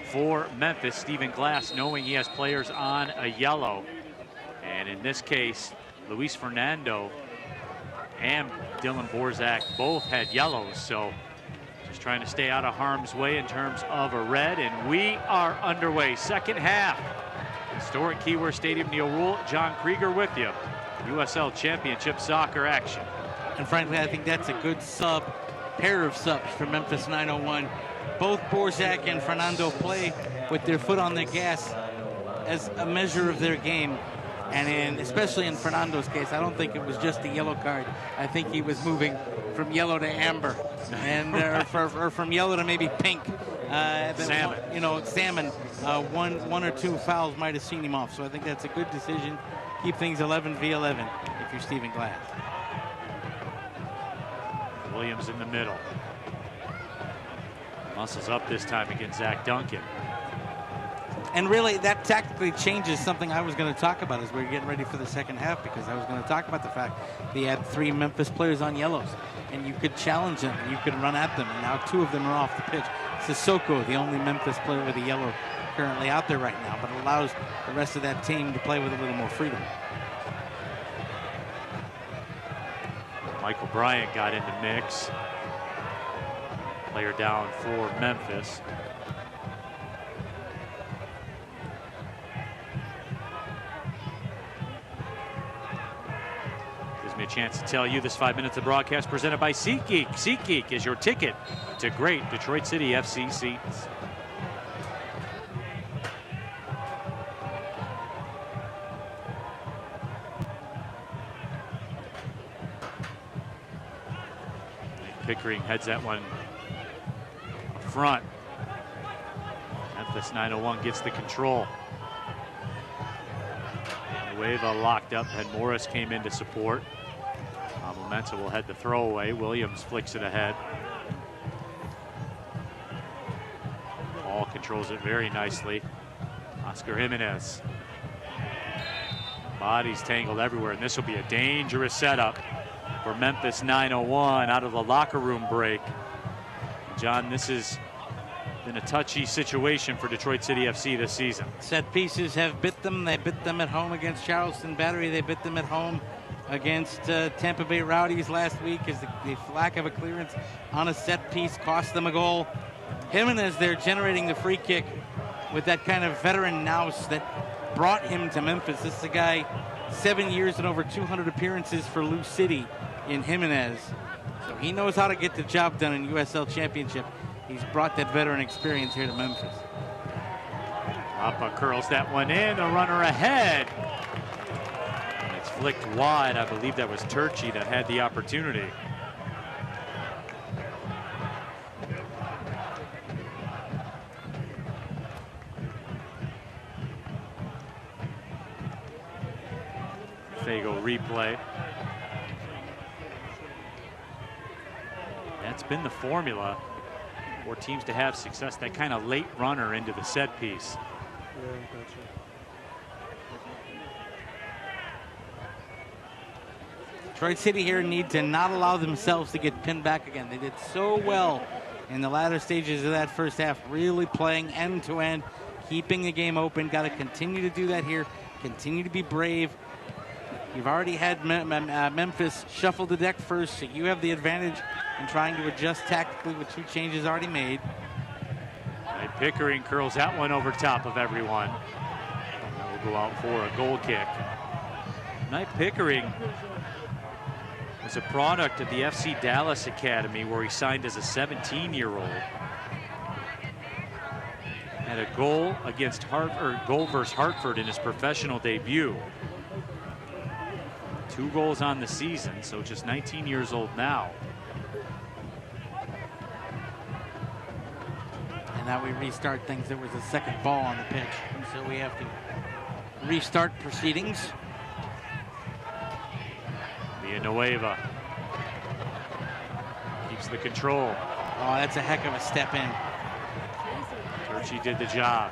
for Memphis. Stephen Glass knowing he has players on a yellow. And in this case, Luis Fernando and Dylan Borzak both had yellows. So just trying to stay out of harm's way in terms of a red. And we are underway. Second half. Historic Keyworth Stadium, Neil Rule, John Krieger with you. USL Championship soccer action. And frankly, I think that's a good pair of subs for Memphis 901. Both Borzak and Fernando play with their foot on the gas as a measure of their game. And especially in Fernando's case, I don't think it was just a yellow card. I think he was moving from yellow to amber, and or from yellow to maybe pink. Salmon. Salmon. One or two fouls might have seen him off. So I think that's a good decision. Keep things 11v11 if you're Stephen Glass. Williams in the middle. Muscles up this time against Zach Duncan. And really, that tactically changes something I was going to talk about as we were getting ready for the second half, because I was going to talk about the fact that he had 3 Memphis players on yellows, and you could challenge them, and you could run at them, and now 2 of them are off the pitch. Sissoko, the only Memphis player with a yellow currently out there right now, but it allows the rest of that team to play with a little more freedom. Michael Bryant got into mix. Player down for Memphis. Gives me a chance to tell you this 5 minutes of broadcast presented by SeatGeek. SeatGeek is your ticket to great Detroit City FC seats. Pickering heads that one up front. Memphis 901 gets the control. Nueva locked up, and Morris came in to support. Momentum will head the throwaway. Williams flicks it ahead. Ball controls it very nicely. Oscar Jimenez. Bodies tangled everywhere, and this will be a dangerous setup for Memphis 901 out of the locker room break. John, this has been a touchy situation for Detroit City FC this season. Set pieces have bit them. They bit them at home against Charleston Battery. They bit them at home against Tampa Bay Rowdies last week, as the lack of a clearance on a set piece cost them a goal. Jimenez there generating the free kick with that kind of veteran nous that brought him to Memphis. This is a guy 7 years and over 200 appearances for Lou City in Jimenez. So he knows how to get the job done in USL Championship. He's brought that veteran experience here to Memphis. Papa curls that one in, a runner ahead. And it's flicked wide. I believe that was Turchi that had the opportunity. Fago replay. That's been the formula for teams to have success, that kind of late runner into the set piece. Yeah, gotcha. Detroit City here need to not allow themselves to get pinned back again. They did so well in the latter stages of that first half, really playing end to end, keeping the game open. Got to continue to do that here, continue to be brave. You've already had Memphis shuffle the deck first, so you have the advantage in trying to adjust tactically with 2 changes already made. And Pickering curls that one over top of everyone. That will go out for a goal kick. Knight Pickering was a product of the FC Dallas Academy, where he signed as a 17-year-old. Had a goal against goal versus Hartford in his professional debut. 2 goals on the season, so just 19 years old now. And now we restart things. There was a second ball on the pitch, and so we have to restart proceedings. Villanueva keeps the control. Oh, that's a heck of a step in. Turchi did the job.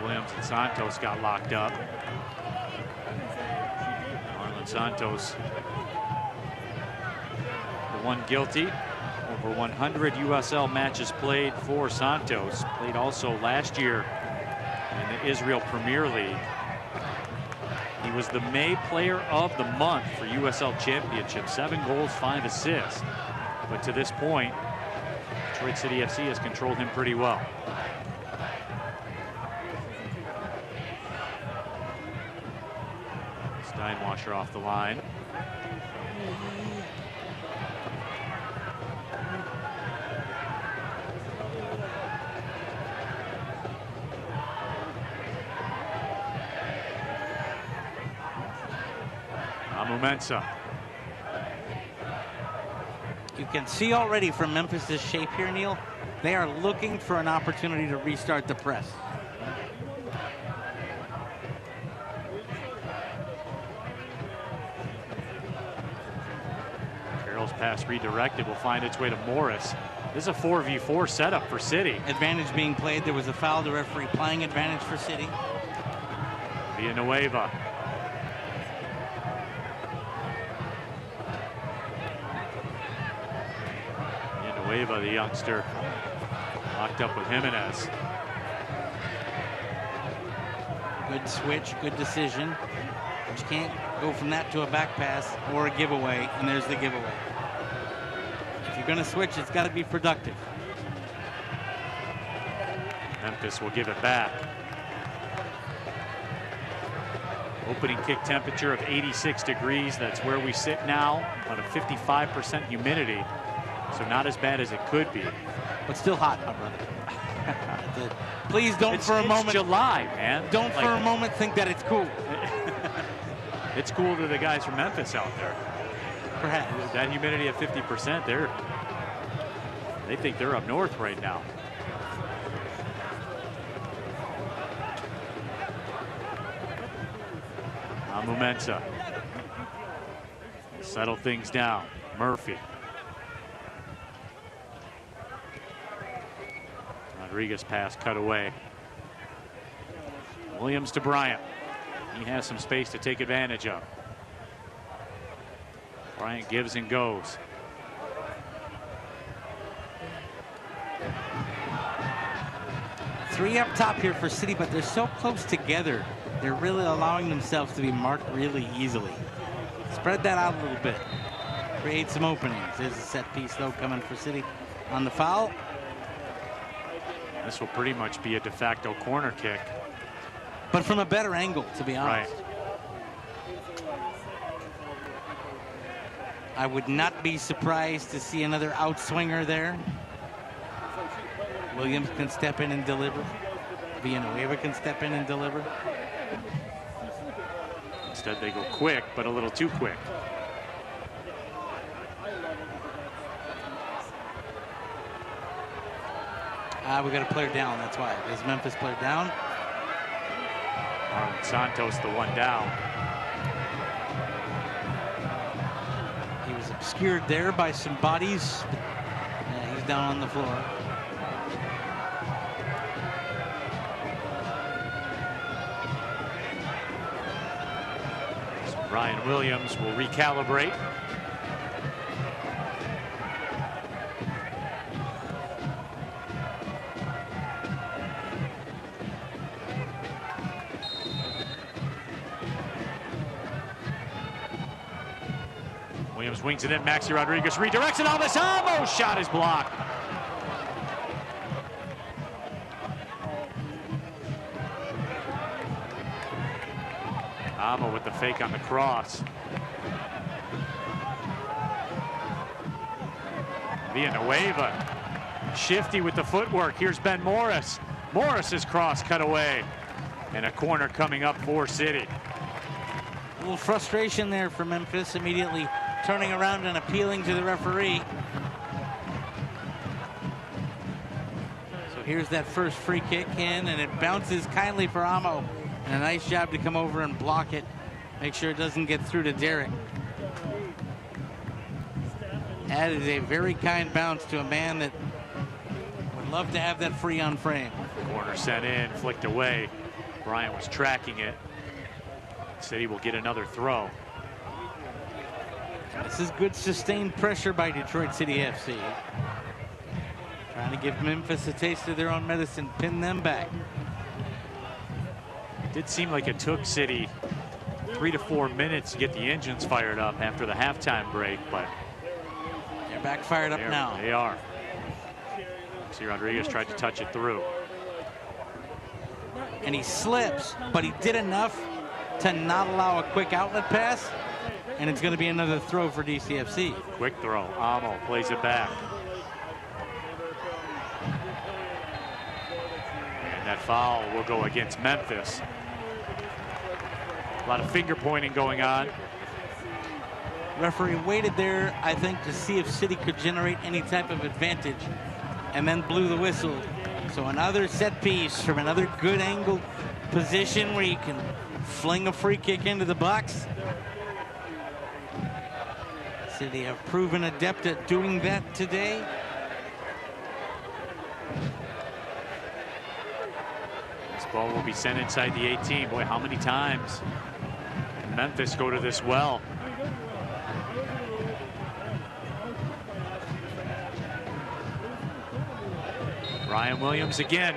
Williams and Santos got locked up. Marlon Santos, the one guilty. Over 100 USL matches played for Santos. Played also last year in the Israel Premier League. He was the May Player of the Month for USL Championship. 7 goals, 5 assists. But to this point, Detroit City FC has controlled him pretty well. Steinwasser off the line. Mensa. You can see already from Memphis' shape here, Neil, they are looking for an opportunity to restart the press. Carroll's pass redirected will find its way to Morris. This is a 4v4 setup for City. Advantage being played. There was a foul. The referee playing advantage for City. Villanueva. The youngster locked up with Jimenez. Good switch, good decision. But you can't go from that to a back pass or a giveaway, and there's the giveaway. If you're going to switch, it's got to be productive. Memphis will give it back. Opening kick temperature of 86 degrees. That's where we sit now, on a 55% humidity. So not as bad as it could be. But still hot, my brother. Please don't for a moment. It's July, man. Don't for a moment think that it's cool. It's cool to the guys from Memphis out there. Perhaps. That humidity of 50%, they think they're up north right now. Mensa. Settle things down. Murphy. Rodriguez pass cut away. Williams to Bryant. He has some space to take advantage of. Bryant gives and goes. Three up top here for City, but they're so close together. They're really allowing themselves to be marked really easily. Spread that out a little bit. Create some openings. There's a set piece, though, coming for City on the foul. This will pretty much be a de facto corner kick. But from a better angle, to be honest. Right. I would not be surprised to see another outswinger there. Williams can step in and deliver. Villanueva can step in and deliver. Instead they go quick, but a little too quick. We got a player down, that's why. Is Memphis player down? Marlon Santos the one down. He was obscured there by some bodies. He's down on the floor. So Ryan Williams will recalibrate. Williams wings it in. Maxi Rodriguez redirects it. Almost shot is blocked. Amo with the fake on the cross. Villanueva shifty with the footwork. Here's Ben Morris. Morris's cross cut away. And a corner coming up for City. A little frustration there for Memphis, immediately turning around and appealing to the referee. So here's that first free kick in, and it bounces kindly for Amo. And a nice job to come over and block it Make sure it doesn't get through to Derek. That is a very kind bounce to a man that would love to have that free on frame. Corner sent in, flicked away. Bryant was tracking it. City will get another throw. This is good sustained pressure by Detroit City FC. Trying to give Memphis a taste of their own medicine, pin them back. Did seem like it took City 3 to 4 minutes to get the engines fired up after the halftime break, but they're back fired up now. They are. See, Rodriguez tried to touch it through. And he slips, but he did enough to not allow a quick outlet pass, and it's going to be another throw for DCFC. Quick throw. Amo plays it back. And that foul will go against Memphis. A lot of finger pointing going on. Referee waited there, I think, to see if City could generate any type of advantage, and then blew the whistle. So another set piece from another good angled position where you can fling a free kick into the box. City have proven adept at doing that today. This ball will be sent inside the 18. Boy, how many times Memphis go to this well. Ryan Williams again.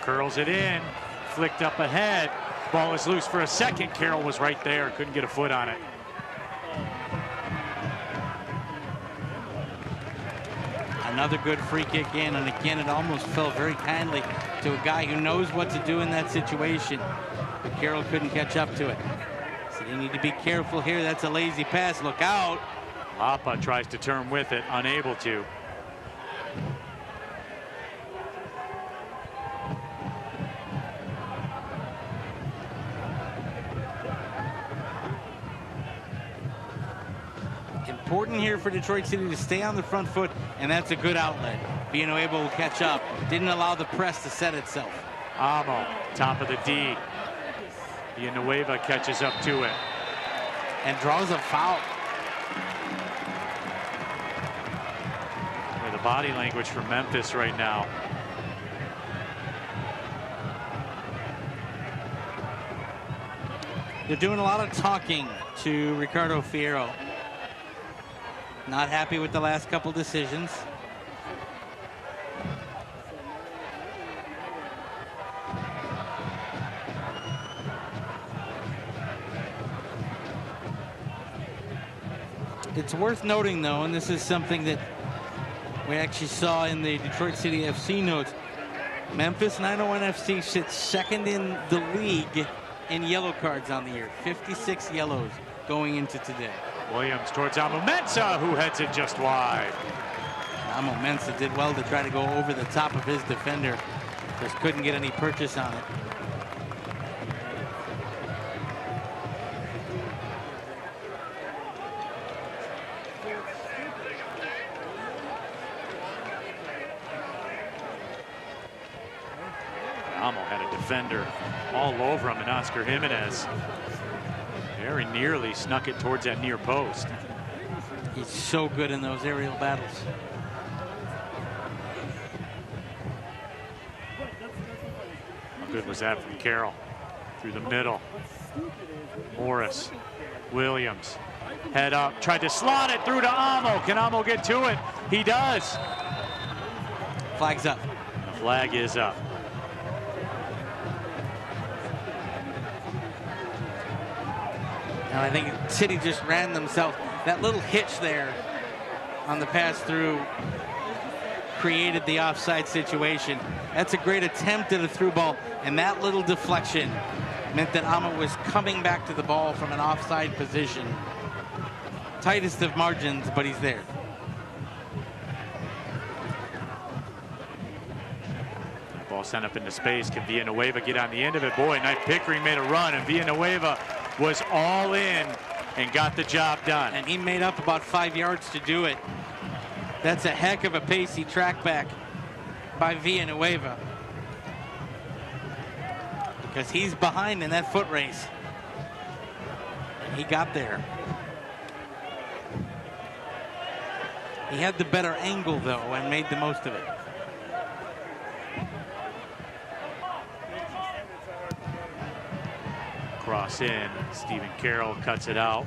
Curls it in, flicked up ahead. Ball is loose for a second. Carroll was right there, couldn't get a foot on it. Another good free kick in, and again, it almost fell very kindly to a guy who knows what to do in that situation. But Carroll couldn't catch up to it. So they need to be careful here. That's a lazy pass. Look out. Lapa tries to turn with it, unable to. Important here for Detroit City to stay on the front foot, and that's a good outlet. Villanueva will catch up. Didn't allow the press to set itself. Amo, top of the D. Villanueva catches up to it. And draws a foul. The body language from Memphis right now. They're doing a lot of talking to Ricardo Fierro. Not happy with the last couple decisions. It's worth noting, though, and this is something that we actually saw in the Detroit City FC notes. Memphis 901 FC sits second in the league in yellow cards on the year. 56 yellows going into today. Williams towards Amo Mensah, who heads it just wide. Amo Mensah did well to try to go over the top of his defender. Just couldn't get any purchase on it. Amo had a defender all over him, and Oscar Jimenez very nearly snuck it towards that near post. He's so good in those aerial battles. How good was that from Carroll? Through the middle. Morris, Williams, head up, tried to slot it through to Amo. Can Amo get to it? He does. Flag's up. The flag is up. And I think City just ran themselves. That little hitch there on the pass through created the offside situation. That's a great attempt at a through ball, and that little deflection meant that Amo was coming back to the ball from an offside position. Tightest of margins, but he's there. Ball sent up into space. Can Villanueva get on the end of it? Boy, Knight Pickering made a run, and Villanueva was all in and got the job done. And he made up about 5 yards to do it. That's a heck of a pacey track back by Villanueva. because he's behind in that foot race. And he got there. He had the better angle, though, and made the most of it. Cross in. Stephen Carroll cuts it out.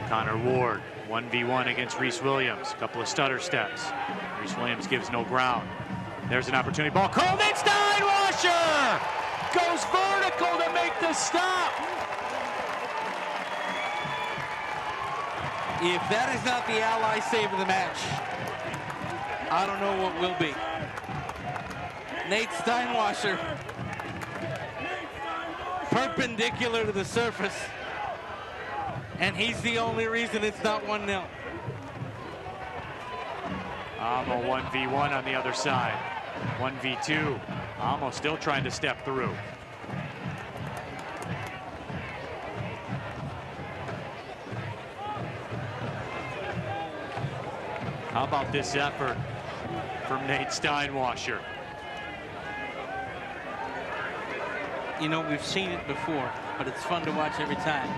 Connor Ward, 1v1 against Reese Williams. A couple of stutter steps. Reese Williams gives no ground. There's an opportunity. Ball curled in. Steinwasser goes vertical to make the stop. If that is not the Ally save of the match, I don't know what will be. Nate Steinwasser, perpendicular to the surface, and he's the only reason it's not 1-0. Amo 1v1 on the other side. 1v2. Amo still trying to step through. How about this effort from Nate Steinwasser? You know, we've seen it before, but it's fun to watch every time.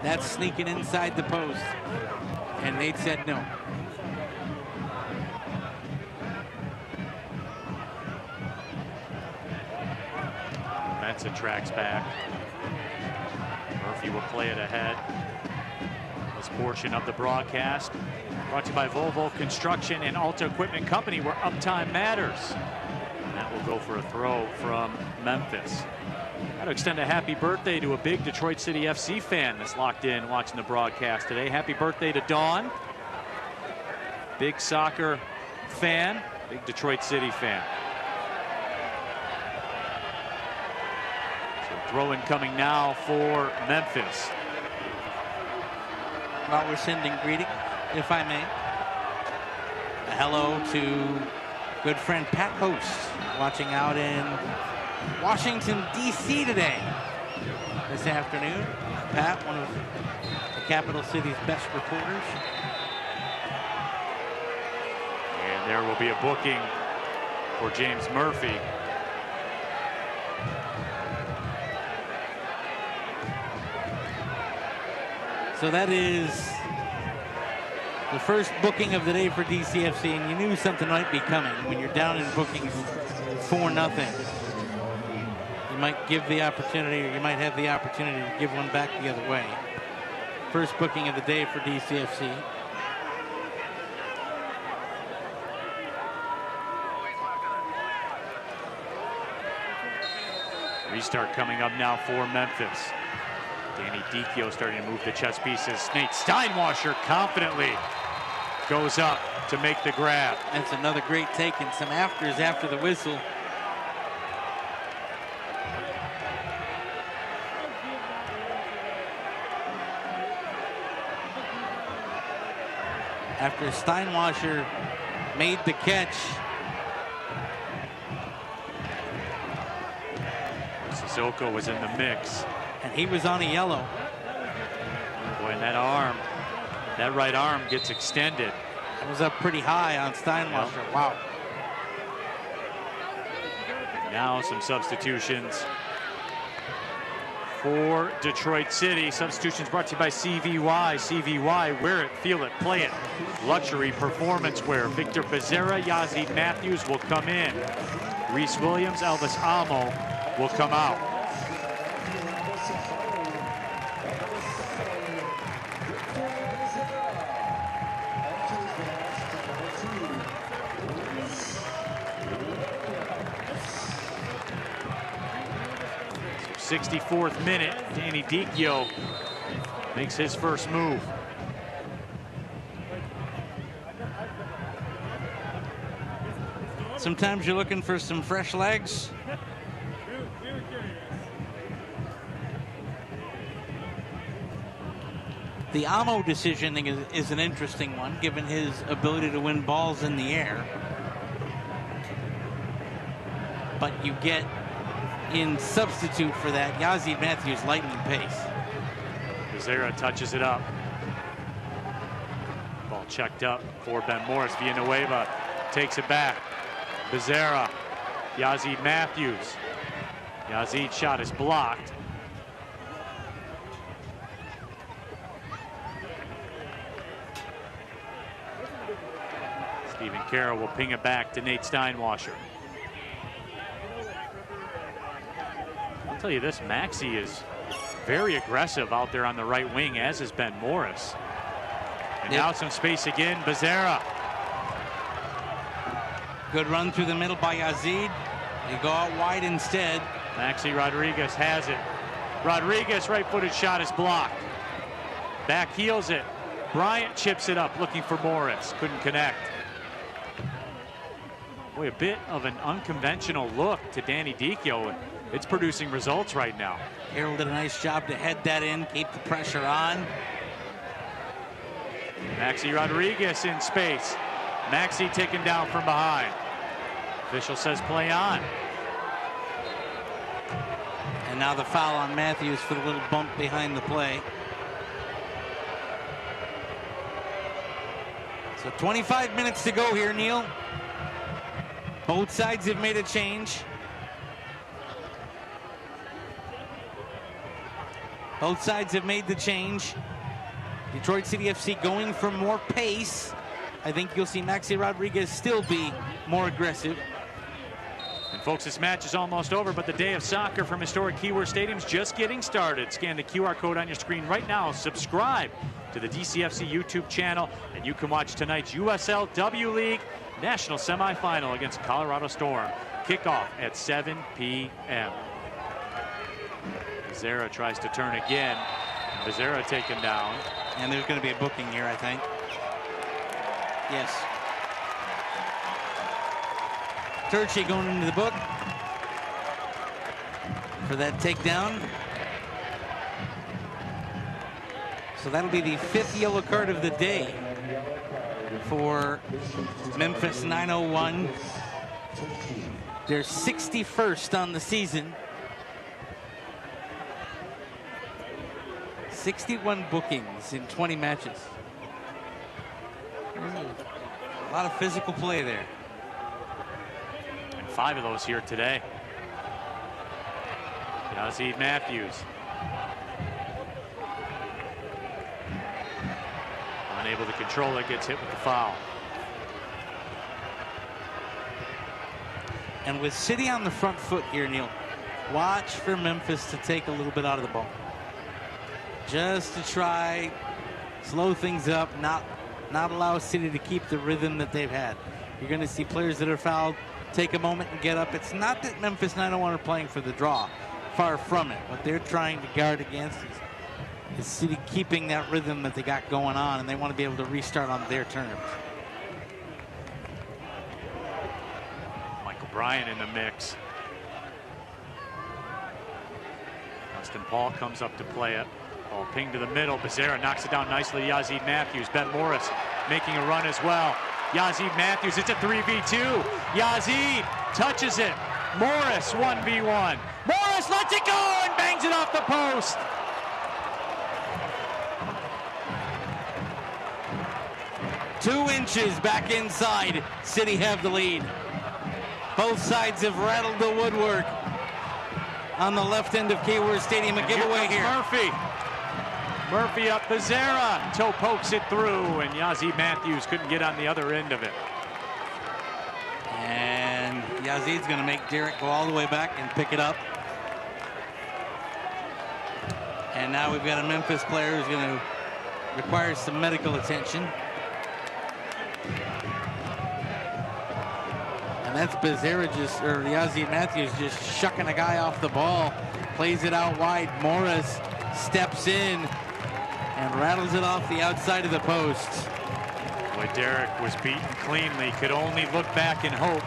That's sneaking inside the post, and Nate said no. Benson tracks back. Murphy will play it ahead. This portion of the broadcast brought to you by Volvo Construction and Alta Equipment Company, where uptime matters. And that will go for a throw from Memphis. Got to extend a happy birthday to a big Detroit City FC fan that's locked in watching the broadcast today. Happy birthday to Dawn. Big soccer fan, big Detroit City fan. So throw-in coming now for Memphis. Well, we're sending greetings, if I may. A hello to good friend Pat Host, watching out in Washington, D.C. today, this afternoon. Pat, one of the capital city's best reporters. And there will be a booking for James Murphy. So that is the first booking of the day for DCFC, and you knew something might be coming when you're down in bookings 4-0. You might give the opportunity, or you might have the opportunity to give one back the other way. First booking of the day for DCFC. Restart coming up now for Memphis. Danny Dicchio starting to move the chess pieces. Nate Steinwasser confidently goes up to make the grab. That's another great take, and some afters after the whistle. After Steinwasser made the catch. Sissoko was in the mix. And he was on a yellow. Boy, and that arm, that right arm gets extended. It was up pretty high on Steinwasser. Yep. Wow. Now some substitutions for Detroit City. Substitutions brought to you by CVY. CVY, wear it, feel it, play it. Luxury performance wear. Victor Becerra, Yazid Matthews will come in. Reese Williams, Elvis Amo will come out. So 64th minute, Danny Dicchio makes his first move. Sometimes you're looking for some fresh legs. The Amo decision is an interesting one, given his ability to win balls in the air. But you get, in substitute for that, Yazid Matthews' lightning pace. Becerra touches it up. Ball checked up for Ben Morris. Villanueva takes it back. Becerra, Yazid Matthews. Yazid's shot is blocked. Stephen Carroll will ping it back to Nate Steinwasser. I'll tell you this, Maxey is very aggressive out there on the right wing, as is Ben Morris. And now some space again, Becerra. Good run through the middle by Yazid. You go out wide instead. Maxey Rodriguez has it. Rodriguez, right-footed shot is blocked. Back heels it. Bryant chips it up, looking for Morris. Couldn't connect. Boy, a bit of an unconventional look to Danny Dicchio. It's producing results right now. Carroll did a nice job to head that in, keep the pressure on. Maxey Rodriguez in space. Maxey taken down from behind. Official says play on. And now the foul on Matthews for the little bump behind the play. So 25 minutes to go here, Neil. Both sides have made a change. Both sides have made the change. Detroit City FC going for more pace. I think you'll see Maxey Rodriguez still be more aggressive. And folks, this match is almost over, but the day of soccer from historic Keyworth Stadium's just getting started. Scan the QR code on your screen right now. Subscribe to the DCFC YouTube channel, and you can watch tonight's USL W League National Semifinal against Colorado Storm. Kickoff at 7 p.m. Becerra tries to turn again. Becerra taken down. And there's going to be a booking here, I think. Yes. Turchi going into the book for that takedown. So that'll be the 5th yellow card of the day for Memphis 901. They're 61st on the season. 61 bookings in 20 matches. A lot of physical play there. And 5 of those here today. Yazid Matthews. Unable to control it, gets hit with the foul. And with City on the front foot here, Neil, watch for Memphis to take a little bit out of the ball. Just to try slow things up, not allow City to keep the rhythm that they've had. You're going to see players that are fouled take a moment and get up. It's not that Memphis 901 are playing for the draw. Far from it. What they're trying to guard against is City keeping that rhythm that they got going on, and they want to be able to restart on their terms. Michael Bryant in the mix. Austin Paul comes up to play it. Ball ping to the middle. Becerra knocks it down nicely. Yazid Matthews. Ben Morris making a run as well. Yazid Matthews. It's a 3v2. Yazid touches it. Morris 1v1. Morris lets it go and bangs it off the post. Two inches back inside. City have the lead. Both sides have rattled the woodwork on the left end of Keyworth Stadium. A giveaway here. Murphy up. Becerra. Toe pokes it through, and Yazid Matthews couldn't get on the other end of it. And Yazid's going to make Derek go all the way back and pick it up. And now we've got a Memphis player who's going to require some medical attention. And that's Becerra or Yazid Matthews just shucking a guy off the ball. Plays it out wide. Morris steps in and rattles it off the outside of the post. Boy, Derek was beaten cleanly. Could only look back and hope.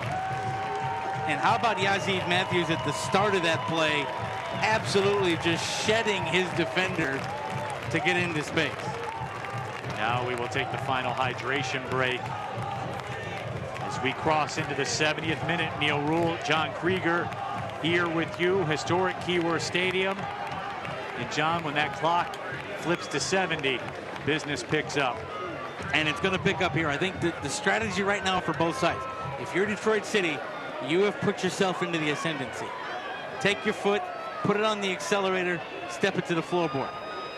And how about Yazid Matthews at the start of that play, absolutely just shedding his defender to get into space. Now we will take the final hydration break as we cross into the 70th minute. Neil Rule, John Krieger here with you, historic Keyworth Stadium. And John, when that clock flips to 70, business picks up. And it's going to pick up here. I think the strategy right now for both sides, if you're Detroit City, you have put yourself into the ascendancy. Take your foot, put it on the accelerator, step it to the floorboard.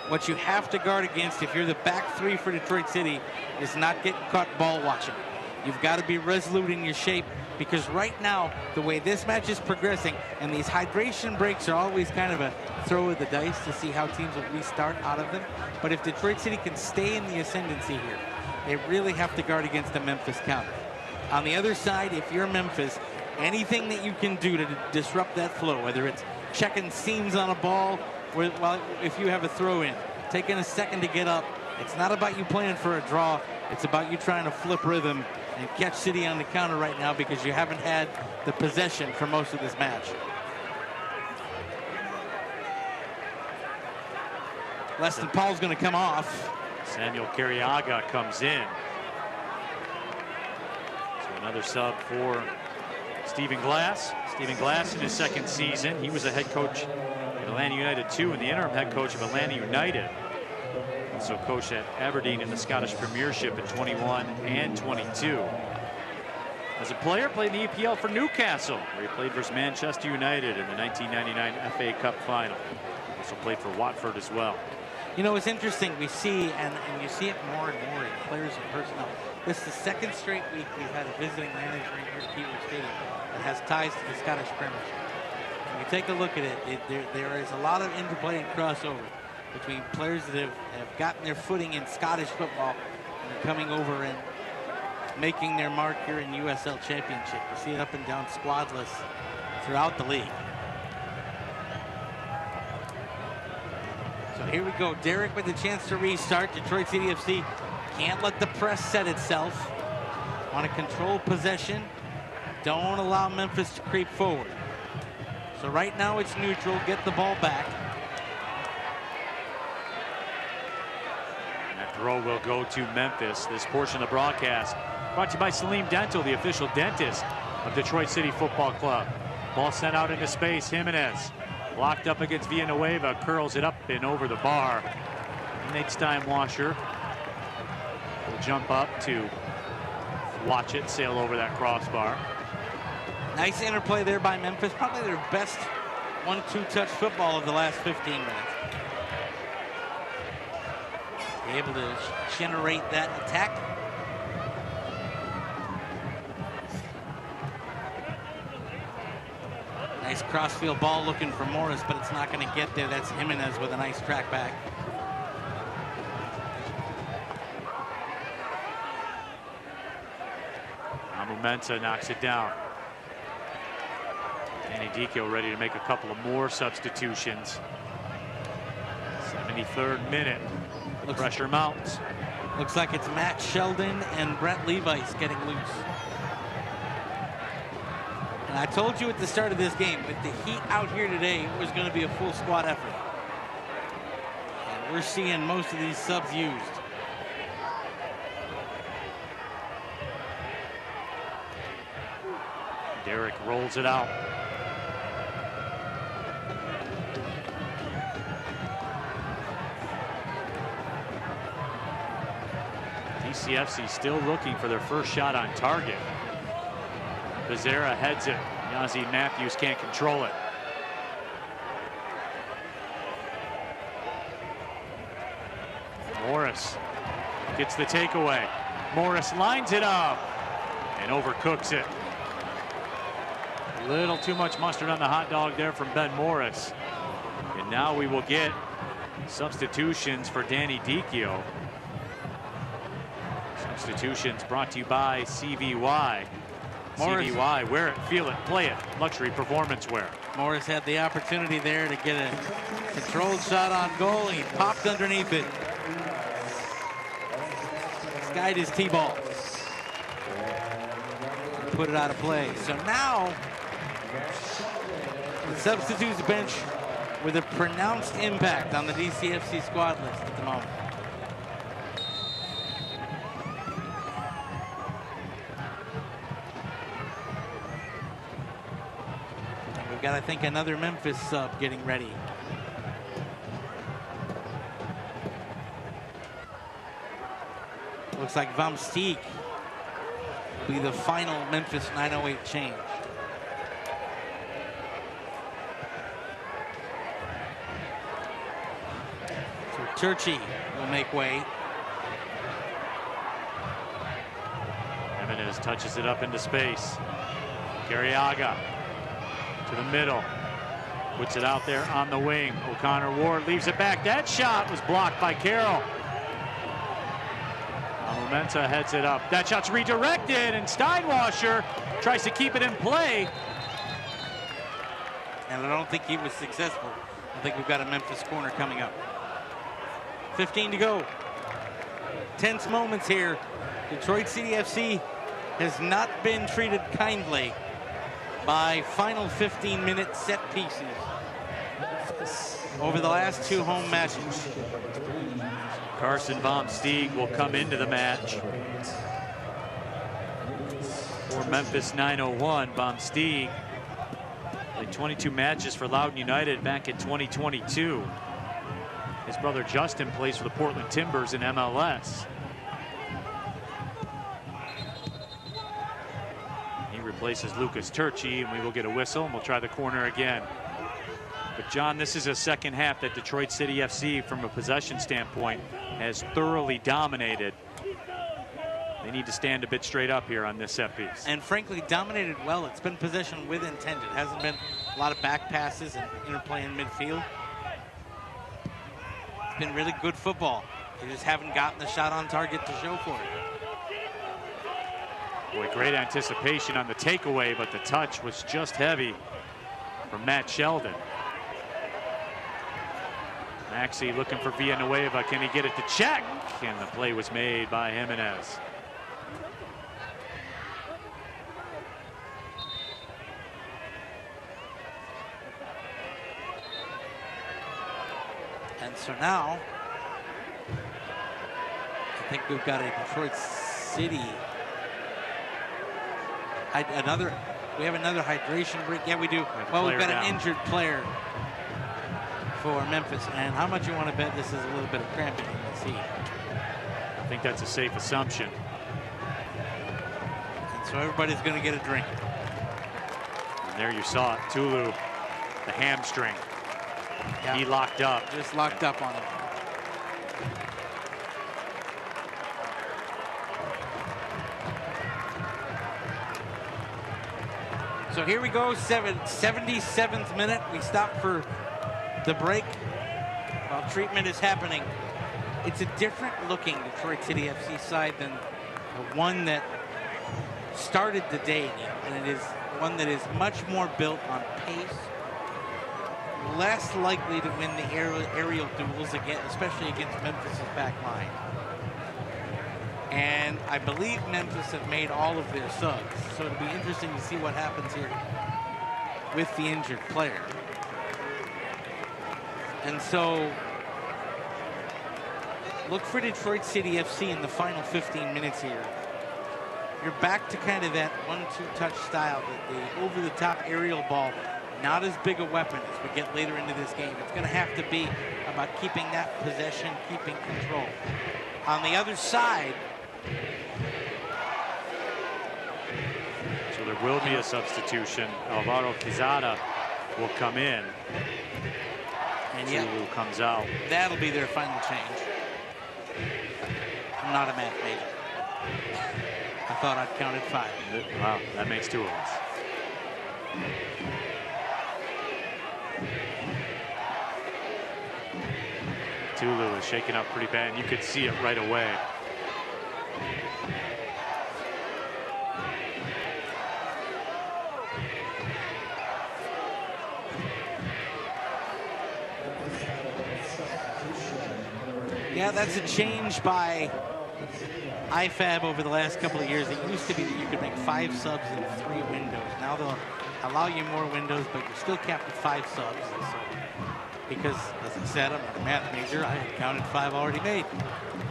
What you have to guard against if you're the back three for Detroit City is not getting caught ball watching. You've got to be resolute in your shape, because right now, the way this match is progressing, and these hydration breaks are always kind of a throw of the dice to see how teams will restart out of them. But if Detroit City can stay in the ascendancy here, they really have to guard against the Memphis counter. On the other side, if you're Memphis, anything that you can do to disrupt that flow, whether it's checking seams on a ball, or if you have a throw in, taking a second to get up, it's not about you playing for a draw, it's about you trying to flip rhythm and catch City on the counter right now, because you haven't had the possession for most of this match. Leston Paul's going to come off. Samuel Carriaga comes in. So another sub for Stephen Glass. Stephen Glass in his second season. He was a head coach at Atlanta United 2 and the interim head coach of Atlanta United. Also coached at Aberdeen in the Scottish Premiership in 21 and 22. As a player, played in the EPL for Newcastle, where he played versus Manchester United in the 1999 FA Cup final. Also played for Watford as well. You know, it's interesting. We see, and you see it more and more in players and personnel. This is the second straight week we've had a visiting manager in here at Keywood Stadium that has ties to the Scottish Premiership. When you take a look at it, there is a lot of interplay and crossover between players that have gotten their footing in Scottish football and are coming over and making their mark here in USL Championship. You see it up and down squad lists throughout the league. So here we go. Derek with the chance to restart. Detroit City FC can't let the press set itself. Want to control possession. Don't allow Memphis to creep forward. So right now it's neutral. Get the ball back. That throw will go to Memphis. This portion of the broadcast brought to you by Salim Dental, the official dentist of Detroit City Football Club. Ball sent out into space. Jimenez blocked up against Villanueva, curls it up and over the bar. Next time Washer will jump up to watch it sail over that crossbar. Nice interplay there by Memphis. Probably their best 1-2 touch football of the last 15 minutes. Be able to generate that attack. Nice crossfield ball looking for Morris, but it's not going to get there. That's Jimenez with a nice track back. Mensah knocks it down. Danny Dicchio ready to make a couple of more substitutions. 73rd minute. The pressure mounts. Looks like it's Matt Sheldon and Brett Levi's getting loose. And I told you at the start of this game that the heat out here today was going to be a full squad effort. And we're seeing most of these subs used. Derek rolls it out. DCFC still looking for their first shot on target. Becerra heads it. Yazzie Matthews can't control it. Morris gets the takeaway. Morris lines it up and overcooks it. A little too much mustard on the hot dog there from Ben Morris. And now we will get substitutions for Danny Dicchio. Substitutions brought to you by CVY. Morris. CVY, wear it, feel it, play it. Luxury performance wear. Morris had the opportunity there to get a controlled shot on goal. He popped underneath it. Skied his T-ball. Put it out of play. So now the substitutes bench with a pronounced impact on the DCFC squad list at the moment. We've got, I think, another Memphis sub getting ready. Looks Looks like Vom Steeg will be the final Memphis 908 change. So Turchi will make way. Jimenez touches it up into space. Garriaga to the middle. Puts it out there on the wing. O'Connor Ward leaves it back. That shot was blocked by Carroll. Momenza heads it up. That shot's redirected, and Steinwasser tries to keep it in play. And I don't think he was successful. I think we've got a Memphis corner coming up. 15 to go. Tense moments here. Detroit City FC has not been treated kindly by final 15-minute set pieces over the last 2 home matches. Carson Vom Steeg will come into the match for Memphis 901. Vom Steeg played 22 matches for Loudoun United back in 2022. His brother Justin plays for the Portland Timbers in MLS. He replaces Lucas Turchi, and we will get a whistle, and we'll try the corner again. But John, this is a second half that Detroit City FC, from a possession standpoint, has thoroughly dominated. They need to stand a bit straight up here on this set piece. And frankly, dominated well. It's been possession with intent. It hasn't been a lot of back passes and interplay in midfield. It's been really good football. They just haven't gotten the shot on target to show for it. Boy, great anticipation on the takeaway, but the touch was just heavy from Matt Sheldon. Maxey looking for Villanueva. Can he get it to check? And the play was made by Jimenez. And so now, I think we've got a Detroit City. We have another hydration break. Yeah, we do. Well, we've got an injured player for Memphis. And how much you want to bet this is a little bit of cramping in the seat? I think that's a safe assumption. And so everybody's going to get a drink. And there you saw it. Tulu, the hamstring. Yeah. He locked up. Just locked up on it. So here we go, 77th minute. We stop for the break while treatment is happening. It's a different looking Detroit City FC side than the one that started the day, and it is one that is much more built on pace, less likely to win the aerial duels, again, especially against Memphis' back line. And I believe Memphis have made all of their subs, so it'll be interesting to see what happens here with the injured player. And so look for Detroit City FC in the final 15 minutes here. You're back to kind of that 1-2 touch style, the over-the-top aerial ball, not as big a weapon as we get later into this game. It's going to have to be about keeping that possession, keeping control. On the other side, so there will be a substitution. Alvaro Quezada will come in. And Tulu comes out. That'll be their final change. I'm not a math major. I thought I'd counted 5. Wow, that makes 2 of us. Tulu is shaking up pretty bad, and you could see it right away. Yeah, that's a change by IFAB over the last couple of years. It used to be that you could make 5 subs in 3 windows. Now they'll allow you more windows, but you're still capped at 5 subs. And so, because, as I said, I'm a math major, I had counted 5 already made.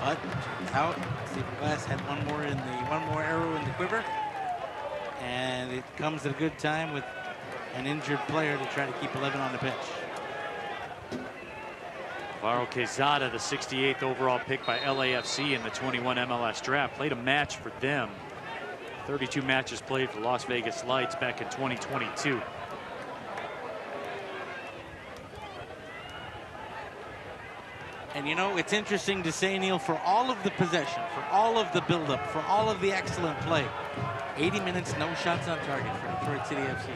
But turns out, Stephen Glass had one more arrow in the quiver, and it comes at a good time with an injured player to try to keep 11 on the pitch. Alvaro Quezada, the 68th overall pick by LAFC in the 21 MLS draft, played a match for them. 32 matches played for Las Vegas Lights back in 2022. And you know, it's interesting to say, Neil, for all of the possession, for all of the buildup, for all of the excellent play, 80 minutes, no shots on target for Detroit City FC.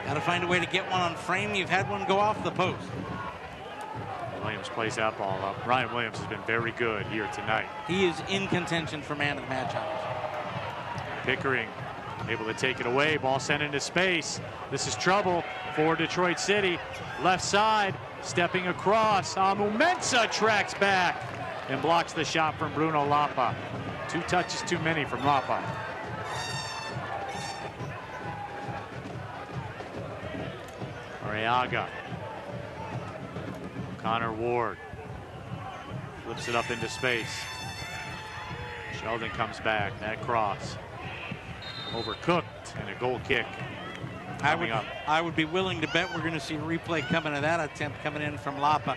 Got to find a way to get one on frame. You've had one go off the post. Williams plays that ball up. Ryan Williams has been very good here tonight. He is in contention for man of the match honors. Pickering able to take it away. Ball sent into space. This is trouble for Detroit City. Left side, stepping across. Amu Mensah tracks back and blocks the shot from Bruno Lapa. 2 touches too many from Lapa. Arriaga. Connor Ward flips it up into space. Sheldon comes back. That cross overcooked, and a goal kick coming up. I would be willing to bet we're going to see a replay coming of that attempt coming in from Lapa.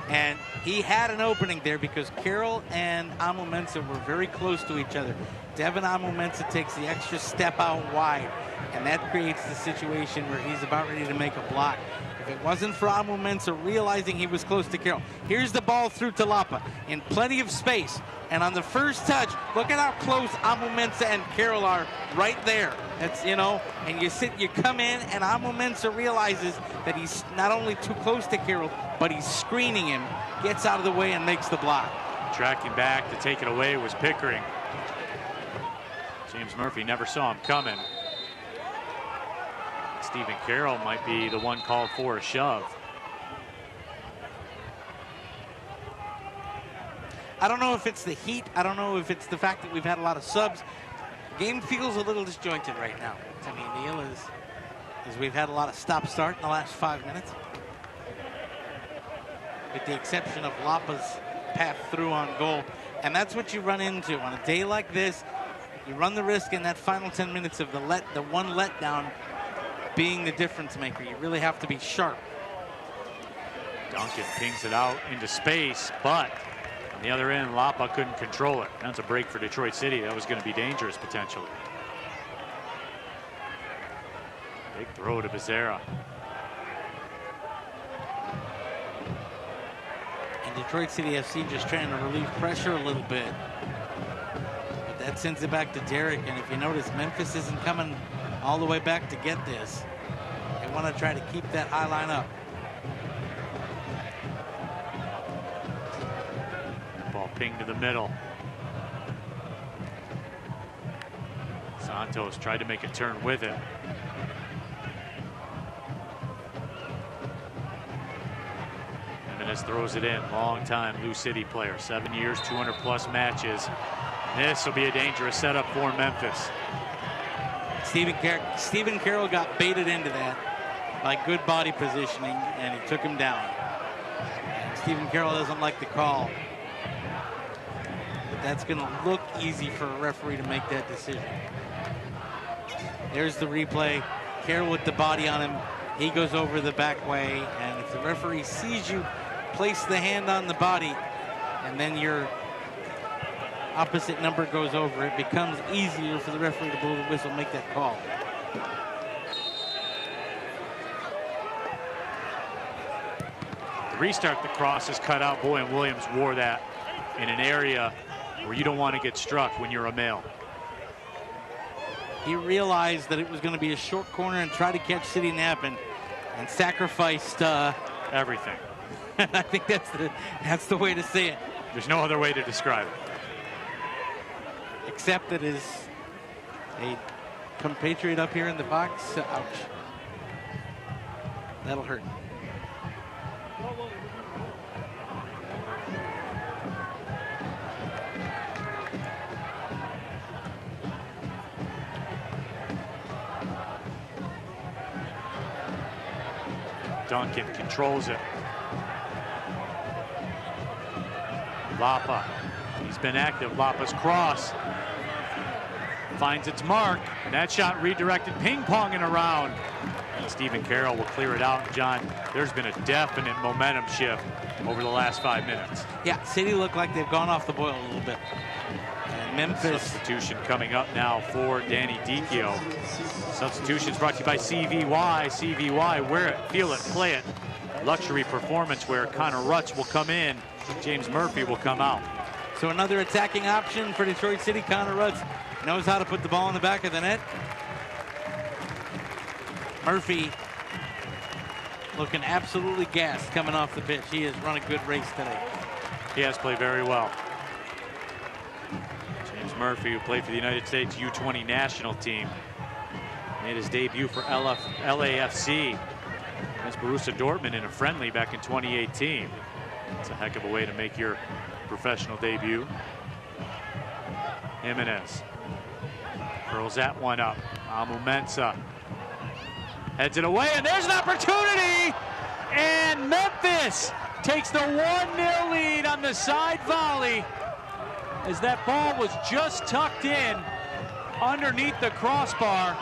And he had an opening there because Carroll and Amu Mensah were very close to each other. Devin Amu Mensah takes the extra step out wide, and that creates the situation where he's about ready to make a block. If it wasn't for Amu Mensah realizing he was close to Carroll, here's the ball through to Lapa in plenty of space. And on the first touch, look at how close Amu Mensah and Carroll are right there. That's, you know, and you come in, and Amu Mensah realizes that he's not only too close to Carroll, but he's screening him, gets out of the way and makes the block. Tracking back to take it away was Pickering. James Murphy never saw him coming. Stephen Carroll might be the one called for a shove. I don't know if it's the heat. I don't know if it's the fact that we've had a lot of subs. The game feels a little disjointed right now. I mean, Neil, as we've had a lot of stop-start in the last 5 minutes. With the exception of Lapa's path through on goal. And that's what you run into on a day like this. You run the risk in that final 10 minutes of the one letdown being the difference maker. You really have to be sharp. Duncan pings it out into space, but on the other end, Lapa couldn't control it. That's a break for Detroit City. That was going to be dangerous potentially. Big throw to Becerra. And Detroit City FC just trying to relieve pressure a little bit. But that sends it back to Derek. And if you notice, Memphis isn't coming all the way back to get this. They want to try to keep that high line up. Ball pinged to the middle. Santos tried to make a turn with it. Jimenez throws it in. Long time Lou City player. 7 years, 200+ matches. This will be a dangerous setup for Memphis. Stephen Carroll got baited into that by good body positioning, and he took him down. And Stephen Carroll doesn't like the call. But that's going to look easy for a referee to make that decision. There's the replay. Carroll with the body on him. He goes over the back way, and if the referee sees you place the hand on the body, and then your opposite number goes over, it becomes easier for the referee to blow the whistle and make that call. To restart, the cross is cut out. Boy, and Williams wore that in an area where you don't want to get struck when you're a male. He realized that it was going to be a short corner and tried to catch City napping, and sacrificed everything. I think that's the way to say it. There's no other way to describe it. Except that is a compatriot up here in the box. Ouch. That'll hurt. Duncan controls it. Lapa, he's been active. Lapa's cross finds its mark, and that shot redirected, ping-ponging around. And Stephen Carroll will clear it out. John, there's been a definite momentum shift over the last 5 minutes. Yeah, City look like they've gone off the boil a little bit. And Memphis. Substitution coming up now for Danny Dicchio. Substitutions brought to you by CVY. CVY, wear it, feel it, play it. Luxury performance where Connor Rutz will come in. James Murphy will come out. So another attacking option for Detroit City. Connor Rutz knows how to put the ball in the back of the net. Murphy looking absolutely gassed coming off the pitch. He has run a good race today. He has played very well. James Murphy, who played for the United States U20 national team, made his debut for LAFC against Borussia Dortmund in a friendly back in 2018. It's a heck of a way to make your professional debut. Jimenez curls that one up. Amu Mensah heads it away, and there's an opportunity! And Memphis takes the 1-0 lead on the side volley as that ball was just tucked in underneath the crossbar.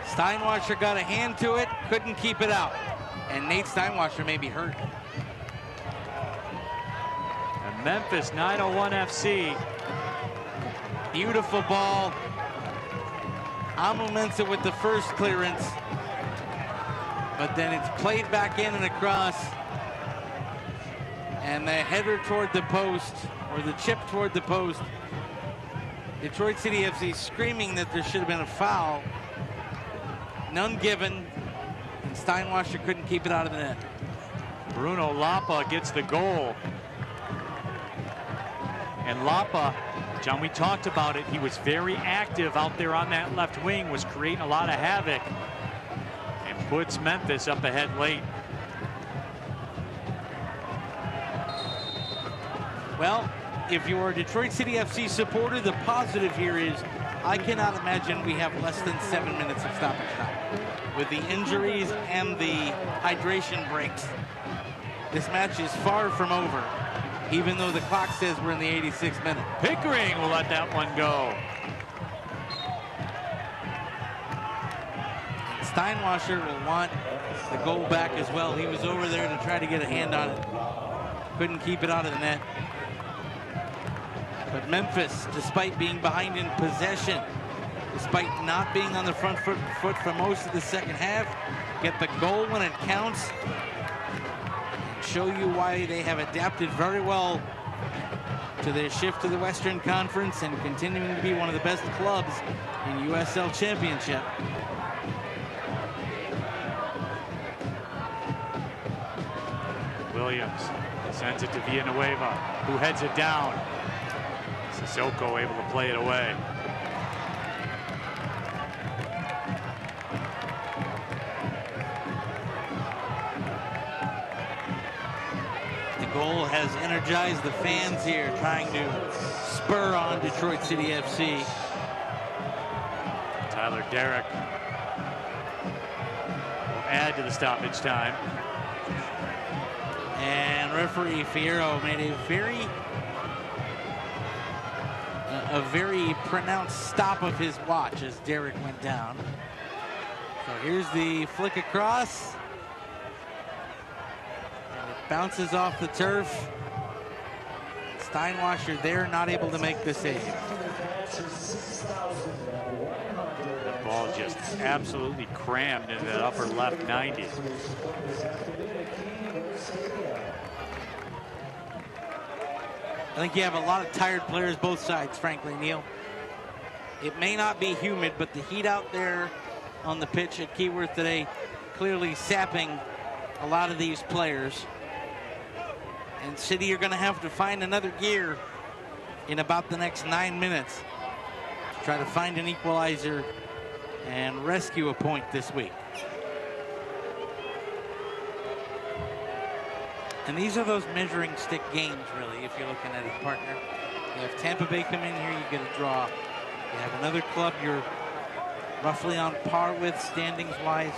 Steinwasser got a hand to it, couldn't keep it out. And Nate Steinwasser may be hurt. And Memphis 901 FC. Beautiful ball. Amu Mensah with the first clearance. But then it's played back in and across. And the header toward the post, or the chip toward the post. Detroit City FC screaming that there should have been a foul. None given. And Steinwasser couldn't keep it out of the net. Bruno Lapa gets the goal. And Lapa, John, we talked about it. He was very active out there on that left wing, was creating a lot of havoc, and puts Memphis up ahead late. Well, if you're a Detroit City FC supporter, the positive here is I cannot imagine we have less than 7 minutes of stoppage time. With the injuries and the hydration breaks, this match is far from over, even though the clock says we're in the 86th minute. Pickering will let that one go. Steinwasser will want the goal back as well. He was over there to try to get a hand on it. Couldn't keep it out of the net. But Memphis, despite being behind in possession, despite not being on the front foot for most of the second half, get the goal when it counts. Show you why they have adapted very well to their shift to the Western Conference and continuing to be one of the best clubs in USL Championship. Williams sends it to Villanueva, who heads it down. Sissoko able to play it away. The goal has energized the fans here, trying to spur on Detroit City FC. Tyler Derrick will add to the stoppage time. And referee Fierro made a very pronounced stop of his watch as Derrick went down. So here's the flick across. And it bounces off the turf. Steinwasser there, not able to make the save. The ball just absolutely crammed into that upper left 90. I think you have a lot of tired players both sides, frankly, Neil. It may not be humid, but the heat out there on the pitch at Keyworth today clearly sapping a lot of these players. And City are going to have to find another gear in about the next 9 minutes to try to find an equalizer and rescue a point this week. And these are those measuring stick games, really, if you're looking at a partner. You have Tampa Bay come in here, you get a draw. You have another club you're roughly on par with standings-wise.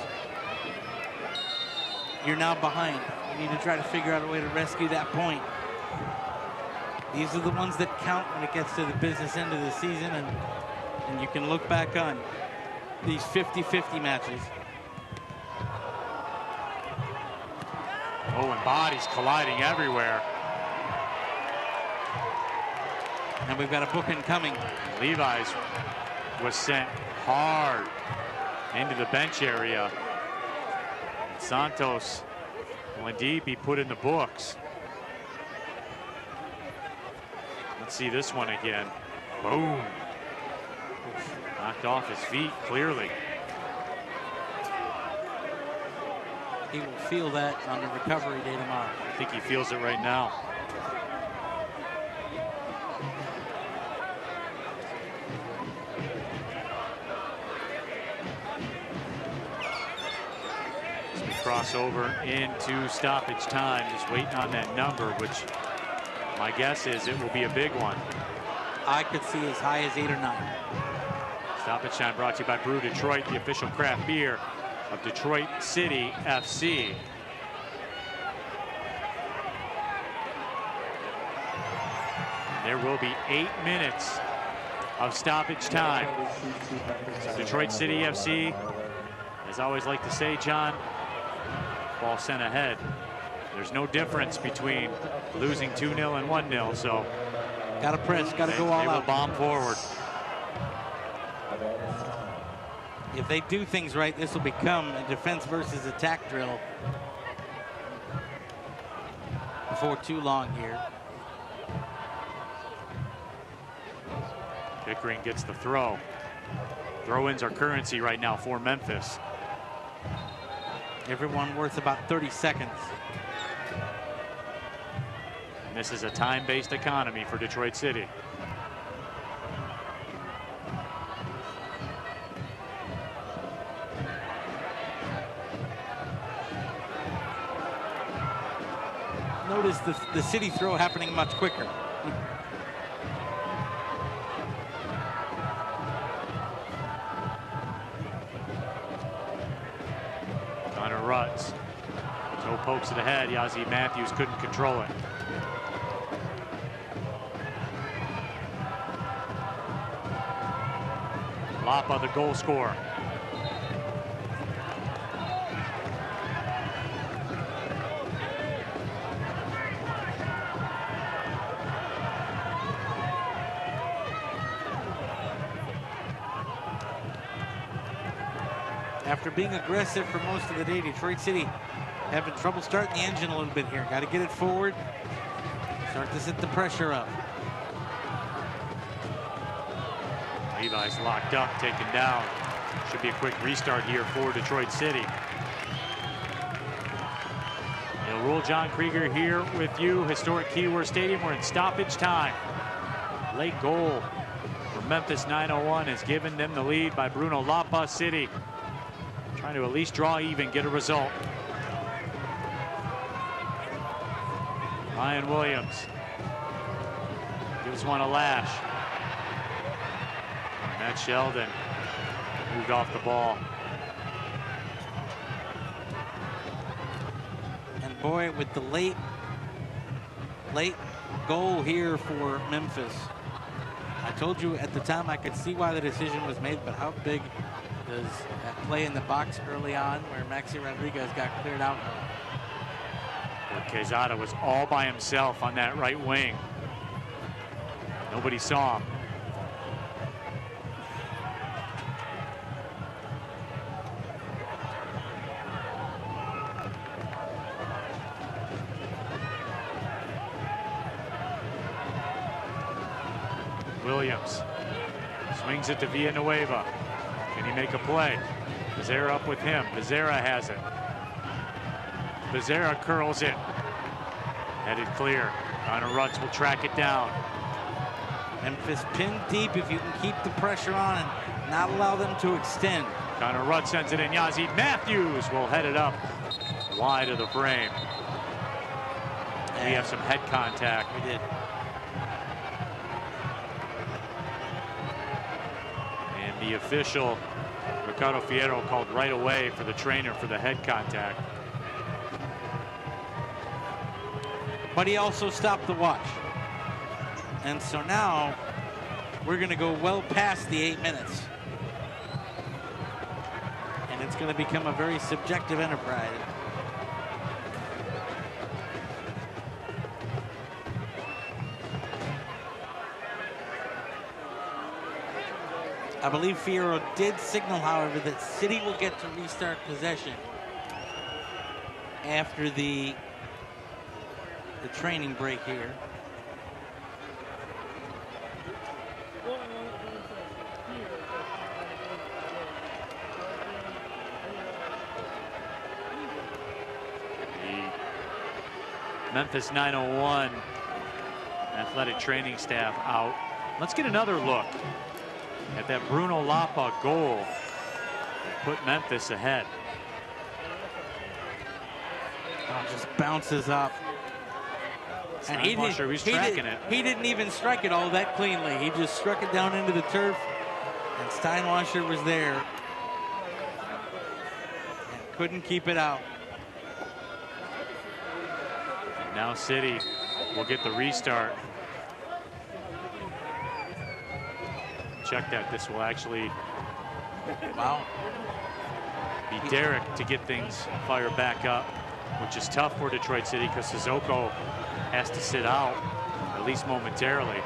You're now behind. You need to try to figure out a way to rescue that point. These are the ones that count when it gets to the business end of the season, and you can look back on. these 50-50 matches. Oh, and bodies colliding everywhere. And we've got a booking coming. Levi's was sent hard into the bench area. Santos will indeed be put in the books. Let's see this one again. Boom. Knocked off his feet, clearly. He will feel that on the recovery day tomorrow. I think he feels it right now. As we cross over into stoppage time, just waiting on that number, which my guess is it will be a big one. I could see as high as 8 or 9. Stoppage time brought to you by Brew Detroit, the official craft beer of Detroit City FC. There will be 8 minutes of stoppage time. So Detroit City FC, as I always like to say, John, ball sent ahead. There's no difference between losing 2-0 and 1-0, so gotta press, gotta go all out. They will bomb forward. If they do things right, this will become a defense versus attack drill before too long here. Pickering gets the throw. Throw-ins are currency right now for Memphis. Everyone worth about 30 seconds. And this is a time-based economy for Detroit City. Notice the city throw happening much quicker. Connor Rutz. Toe pokes it ahead. Yazzie Matthews couldn't control it. Lapa, the goal scorer. After being aggressive for most of the day, Detroit City having trouble starting the engine a little bit here. Got to get it forward. Start to set the pressure up. Levi's locked up, taken down. Should be a quick restart here for Detroit City. Neil Rule, John Krieger here with you. Historic Keyworth Stadium. We're in stoppage time. Late goal for Memphis 901 has given them the lead by Bruno Lapa. City trying to at least draw even, get a result. Ryan Williams gives one a lash. Matt Sheldon moved off the ball. And boy, with the late goal here for Memphis, I told you at the time I could see why the decision was made, but how big does that play in the box early on where Maxi Rodriguez got cleared out? Quezada was all by himself on that right wing. Nobody saw him. Williams swings it to Villanueva. Can he make a play? Becerra up with him. Becerra has it. Becerra curls it. Headed clear. Connor Rutz will track it down. Memphis pinned deep if you can keep the pressure on and not allow them to extend. Connor Rutz sends it in. Yazzie Matthews will head it up wide of the frame. We have some head contact. We did. And the official, Ricardo Fierro, called right away for the trainer for the head contact. But he also stopped the watch. And so now we're going to go well past the 8 minutes. and it's going to become a very subjective enterprise. I believe Fierro did signal, however, that City will get to restart possession after the training break here. The Memphis 901 athletic training staff out. Let's get another look at that Bruno Lapa goal that put Memphis ahead. Oh, just bounces up. And he didn't even strike it all that cleanly. He just struck it down into the turf, and Steinwasser was there and couldn't keep it out. And now City will get the restart. Check that. This will actually be Derek to get things fired back up, which is tough for Detroit City because Sissoko has to sit out, at least momentarily.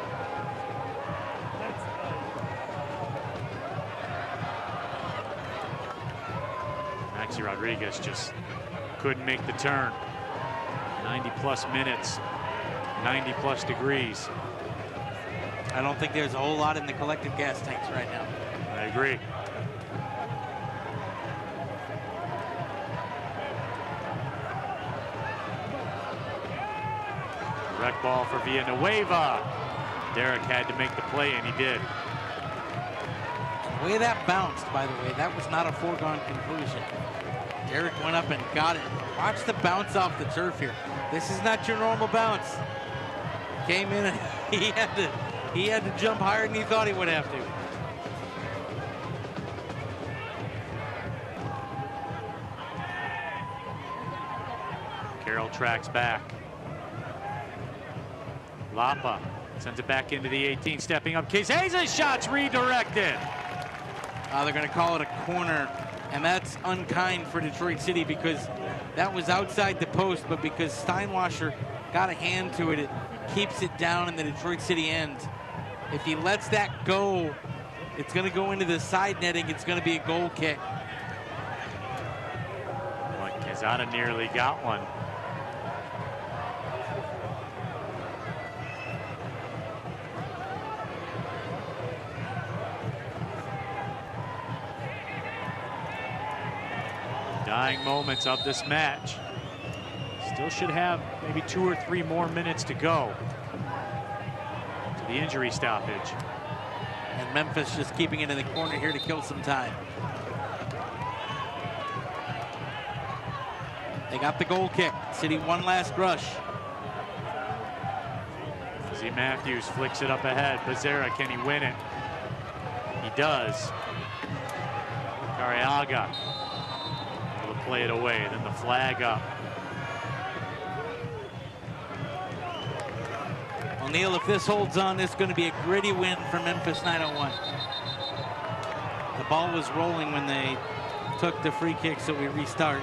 Maxi Rodriguez just couldn't make the turn. 90-plus minutes, 90-plus degrees. I don't think there's a whole lot in the collective gas tanks right now. I agree. Direct ball for Villanueva. Derek had to make the play, and he did. The way that bounced, by the way, that was not a foregone conclusion. Derek went up and got it. Watch the bounce off the turf here. This is not your normal bounce. Came in and he had to jump higher than he thought he would have to. Carroll tracks back. Lapa sends it back into the 18, stepping up. Keze's shot's redirected. They're going to call it a corner, and that's unkind for Detroit City because that was outside the post, but because Steinwasser got a hand to it, it keeps it down in the Detroit City end. If he lets that go, it's going to go into the side netting. It's going to be a goal kick. Boy, Quezada nearly got one. Dying moments of this match. Still should have maybe 2 or 3 more minutes to go to the injury stoppage. And Memphis just keeping it in the corner here to kill some time. They got the goal kick. City one last rush. Z Matthews flicks it up ahead. Becerra, can he win it? He does. Cariaga will play it away. Then the flag up. O'Neal, if this holds on, it's going to be a gritty win for Memphis 901. The ball was rolling when they took the free kick, so we restart.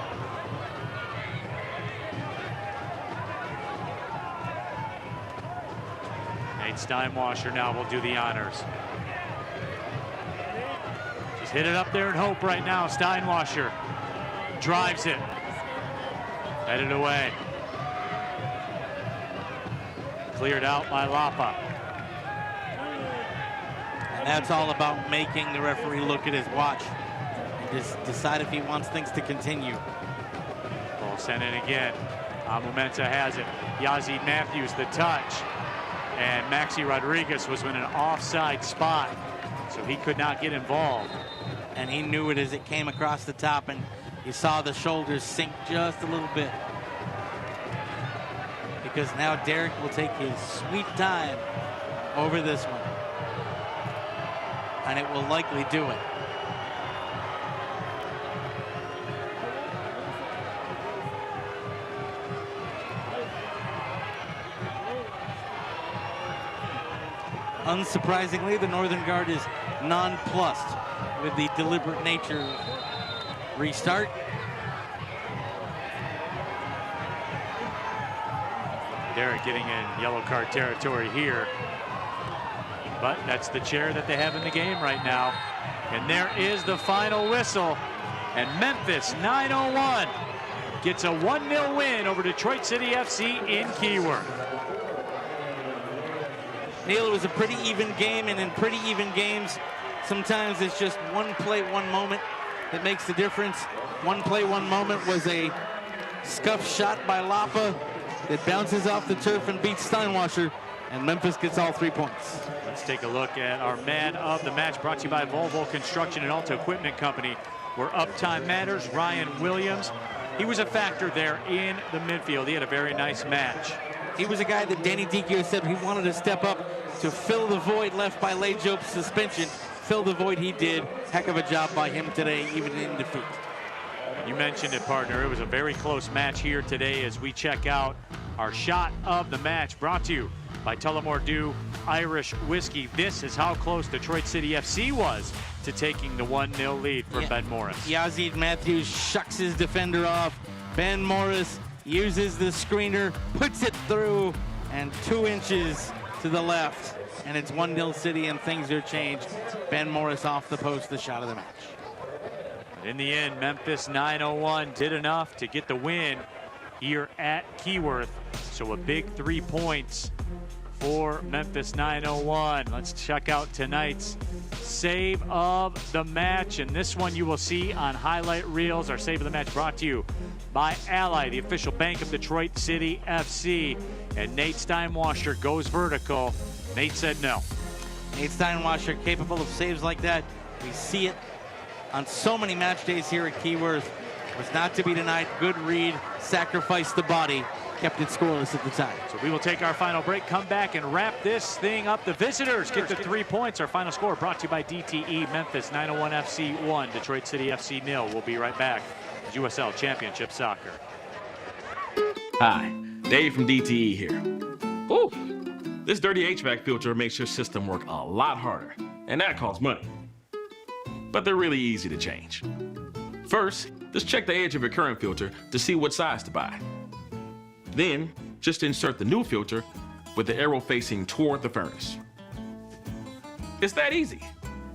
Nate Steinwasser now will do the honors. Just hit it up there and hope right now. Steinwasser drives it. Headed away. Cleared out by Lapa. And that's all about making the referee look at his watch and just decide if he wants things to continue. Ball sent in again. Amumenta has it. Yazid Matthews the touch. And Maxi Rodriguez was in an offside spot, so he could not get involved. And he knew it as it came across the top, and you saw the shoulders sink just a little bit. Because now Derek will take his sweet time over this one. And it will likely do it. Unsurprisingly, the Northern Guard is nonplussed with the deliberate nature restart. Derek getting in yellow card territory here. But that's the chair that they have in the game right now. And there is the final whistle. And Memphis 901 gets a 1-0 win over Detroit City FC in Keyworth. Neil, it was a pretty even game, and in pretty even games, sometimes it's just one play, one moment that makes the difference. One play, one moment was a scuff shot by Lapa that bounces off the turf and beats Steinwasser, and Memphis gets all 3 points. Let's take a look at our man of the match, brought to you by Volvo Construction and Alto Equipment Company, where uptime matters. Ryan Williams, he was a factor there in the midfield. He had a very nice match. He was a guy that Danny Dicchio said he wanted to step up to fill the void left by Lejo's suspension. Fill the void he did. Heck of a job by him today, even in defeat. You mentioned it, partner. It was a very close match here today as we check out our shot of the match, brought to you by Tullamore Dew Irish Whiskey. This is how close Detroit City FC was to taking the 1-0 lead for Ben Morris. Yazid Matthews shucks his defender off. Ben Morris uses the screener, puts it through, and 2 inches to the left. And it's 1-0 City, and things are changed. Ben Morris off the post, the shot of the match. But in the end, Memphis 901 did enough to get the win here at Keyworth. So a big 3 points for Memphis 901. Let's check out tonight's save of the match. And this one you will see on highlight reels. Our save of the match brought to you by Ally, the official bank of Detroit City FC. And Nate Steinwasser goes vertical. Nate said no. Nate Steinwasser capable of saves like that. We see it on so many match days here at Keyworth. Was not to be denied. Good read, sacrificed the body, kept it scoreless at the time. So we will take our final break, come back and wrap this thing up. The visitors get the 3 points. Our final score brought to you by DTE. Memphis 901 FC 1, Detroit City FC 0. We'll be right back. USL Championship Soccer. Hi, Dave from DTE here. Ooh, this dirty HVAC filter makes your system work a lot harder, and that costs money. But they're really easy to change. First, just check the edge of your current filter to see what size to buy. Then, just insert the new filter with the arrow facing toward the furnace. It's that easy.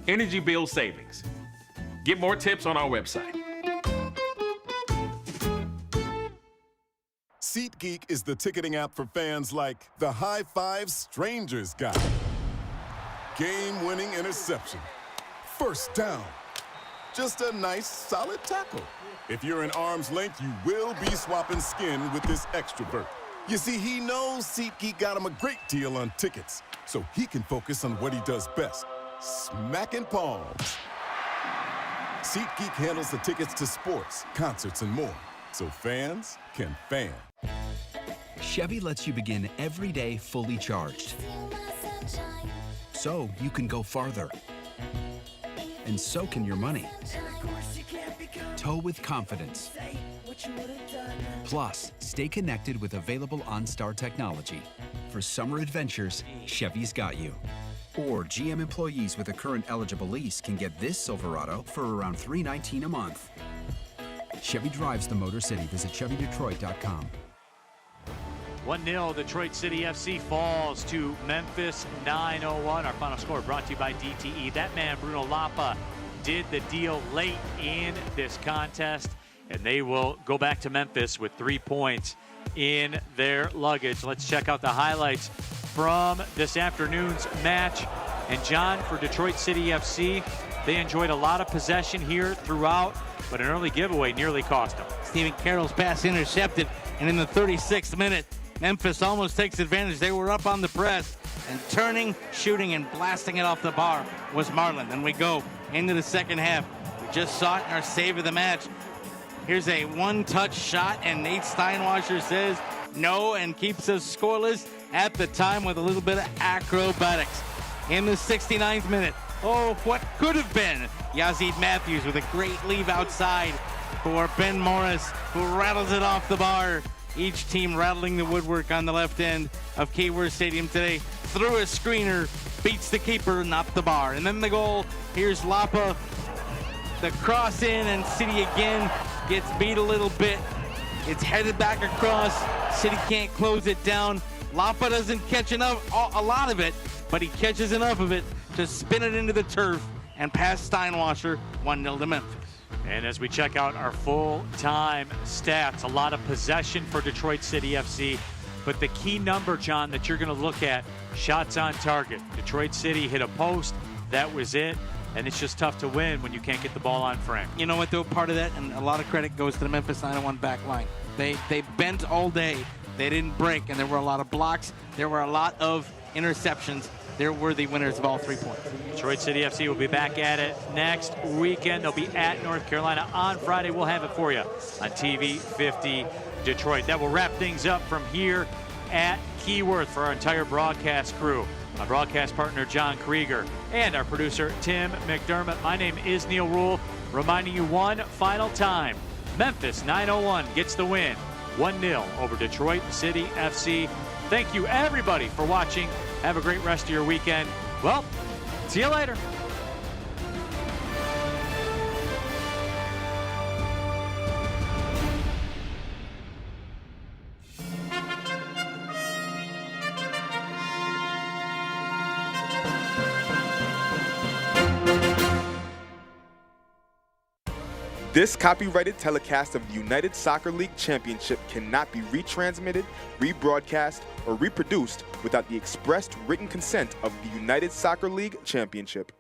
Energy bill savings. Get more tips on our website. SeatGeek is the ticketing app for fans like the High Five Strangers guy. Game-winning interception. First down. Just a nice, solid tackle. If you're in arm's length, you will be swapping skin with this extrovert. You see, he knows SeatGeek got him a great deal on tickets, so he can focus on what he does best, smacking palms. SeatGeek handles the tickets to sports, concerts, and more, so fans can fan. Chevy lets you begin every day fully charged, so you can go farther. And so can your money. Tow with confidence. Plus, stay connected with available OnStar technology. For summer adventures, Chevy's got you. Or GM employees with a current eligible lease can get this Silverado for around $319 a month. Chevy drives the Motor City. Visit ChevyDetroit.com. 1-0, Detroit City FC falls to Memphis 901. Our final score brought to you by DTE. That man, Bruno Lapa, did the deal late in this contest, and they will go back to Memphis with 3 points in their luggage. Let's check out the highlights from this afternoon's match. And John, for Detroit City FC, they enjoyed a lot of possession here throughout, but an early giveaway nearly cost them. Stephen Carroll's pass intercepted, and in the 36th minute, Memphis almost takes advantage. They were up on the press, and turning, shooting, and blasting it off the bar was Marlin. Then we go into the second half. We just saw it in our save of the match. Here's a one-touch shot, and Nate Steinwasser says no and keeps us scoreless at the time with a little bit of acrobatics. In the 69th minute, oh, what could have been? Yazid Matthews with a great leave outside for Ben Morris, who rattles it off the bar. Each team rattling the woodwork on the left end of Keyworth Stadium today. Through a screener, beats the keeper, not the bar. And then the goal, here's Lapa The cross in, and City again gets beat a little bit. It's headed back across. City can't close it down. Lapa doesn't catch a lot of it, but he catches enough of it to spin it into the turf and pass Steinwasser 1-0 to Memphis. And as we check out our full-time stats, a lot of possession for Detroit City FC. But the key number, John, that you're going to look at, shots on target. Detroit City hit a post. That was it. And it's just tough to win when you can't get the ball on frame. You know what, though? Part of that, and a lot of credit goes to the Memphis 901 back line. They bent all day. They didn't break, and there were a lot of blocks. There were a lot of interceptions. They're worthy winners of all 3 points. Detroit City FC will be back at it next weekend. They'll be at North Carolina on Friday. We'll have it for you on TV 50 Detroit. That will wrap things up from here at Keyworth for our entire broadcast crew. My broadcast partner, John Krieger, and our producer, Tim McDermott. My name is Neil Rule, reminding you one final time. Memphis 901 gets the win, 1-0 over Detroit City FC. Thank you, everybody, for watching. Have a great rest of your weekend. Well, see you later. This copyrighted telecast of the United Soccer League Championship cannot be retransmitted, rebroadcast, or reproduced without the expressed written consent of the United Soccer League Championship.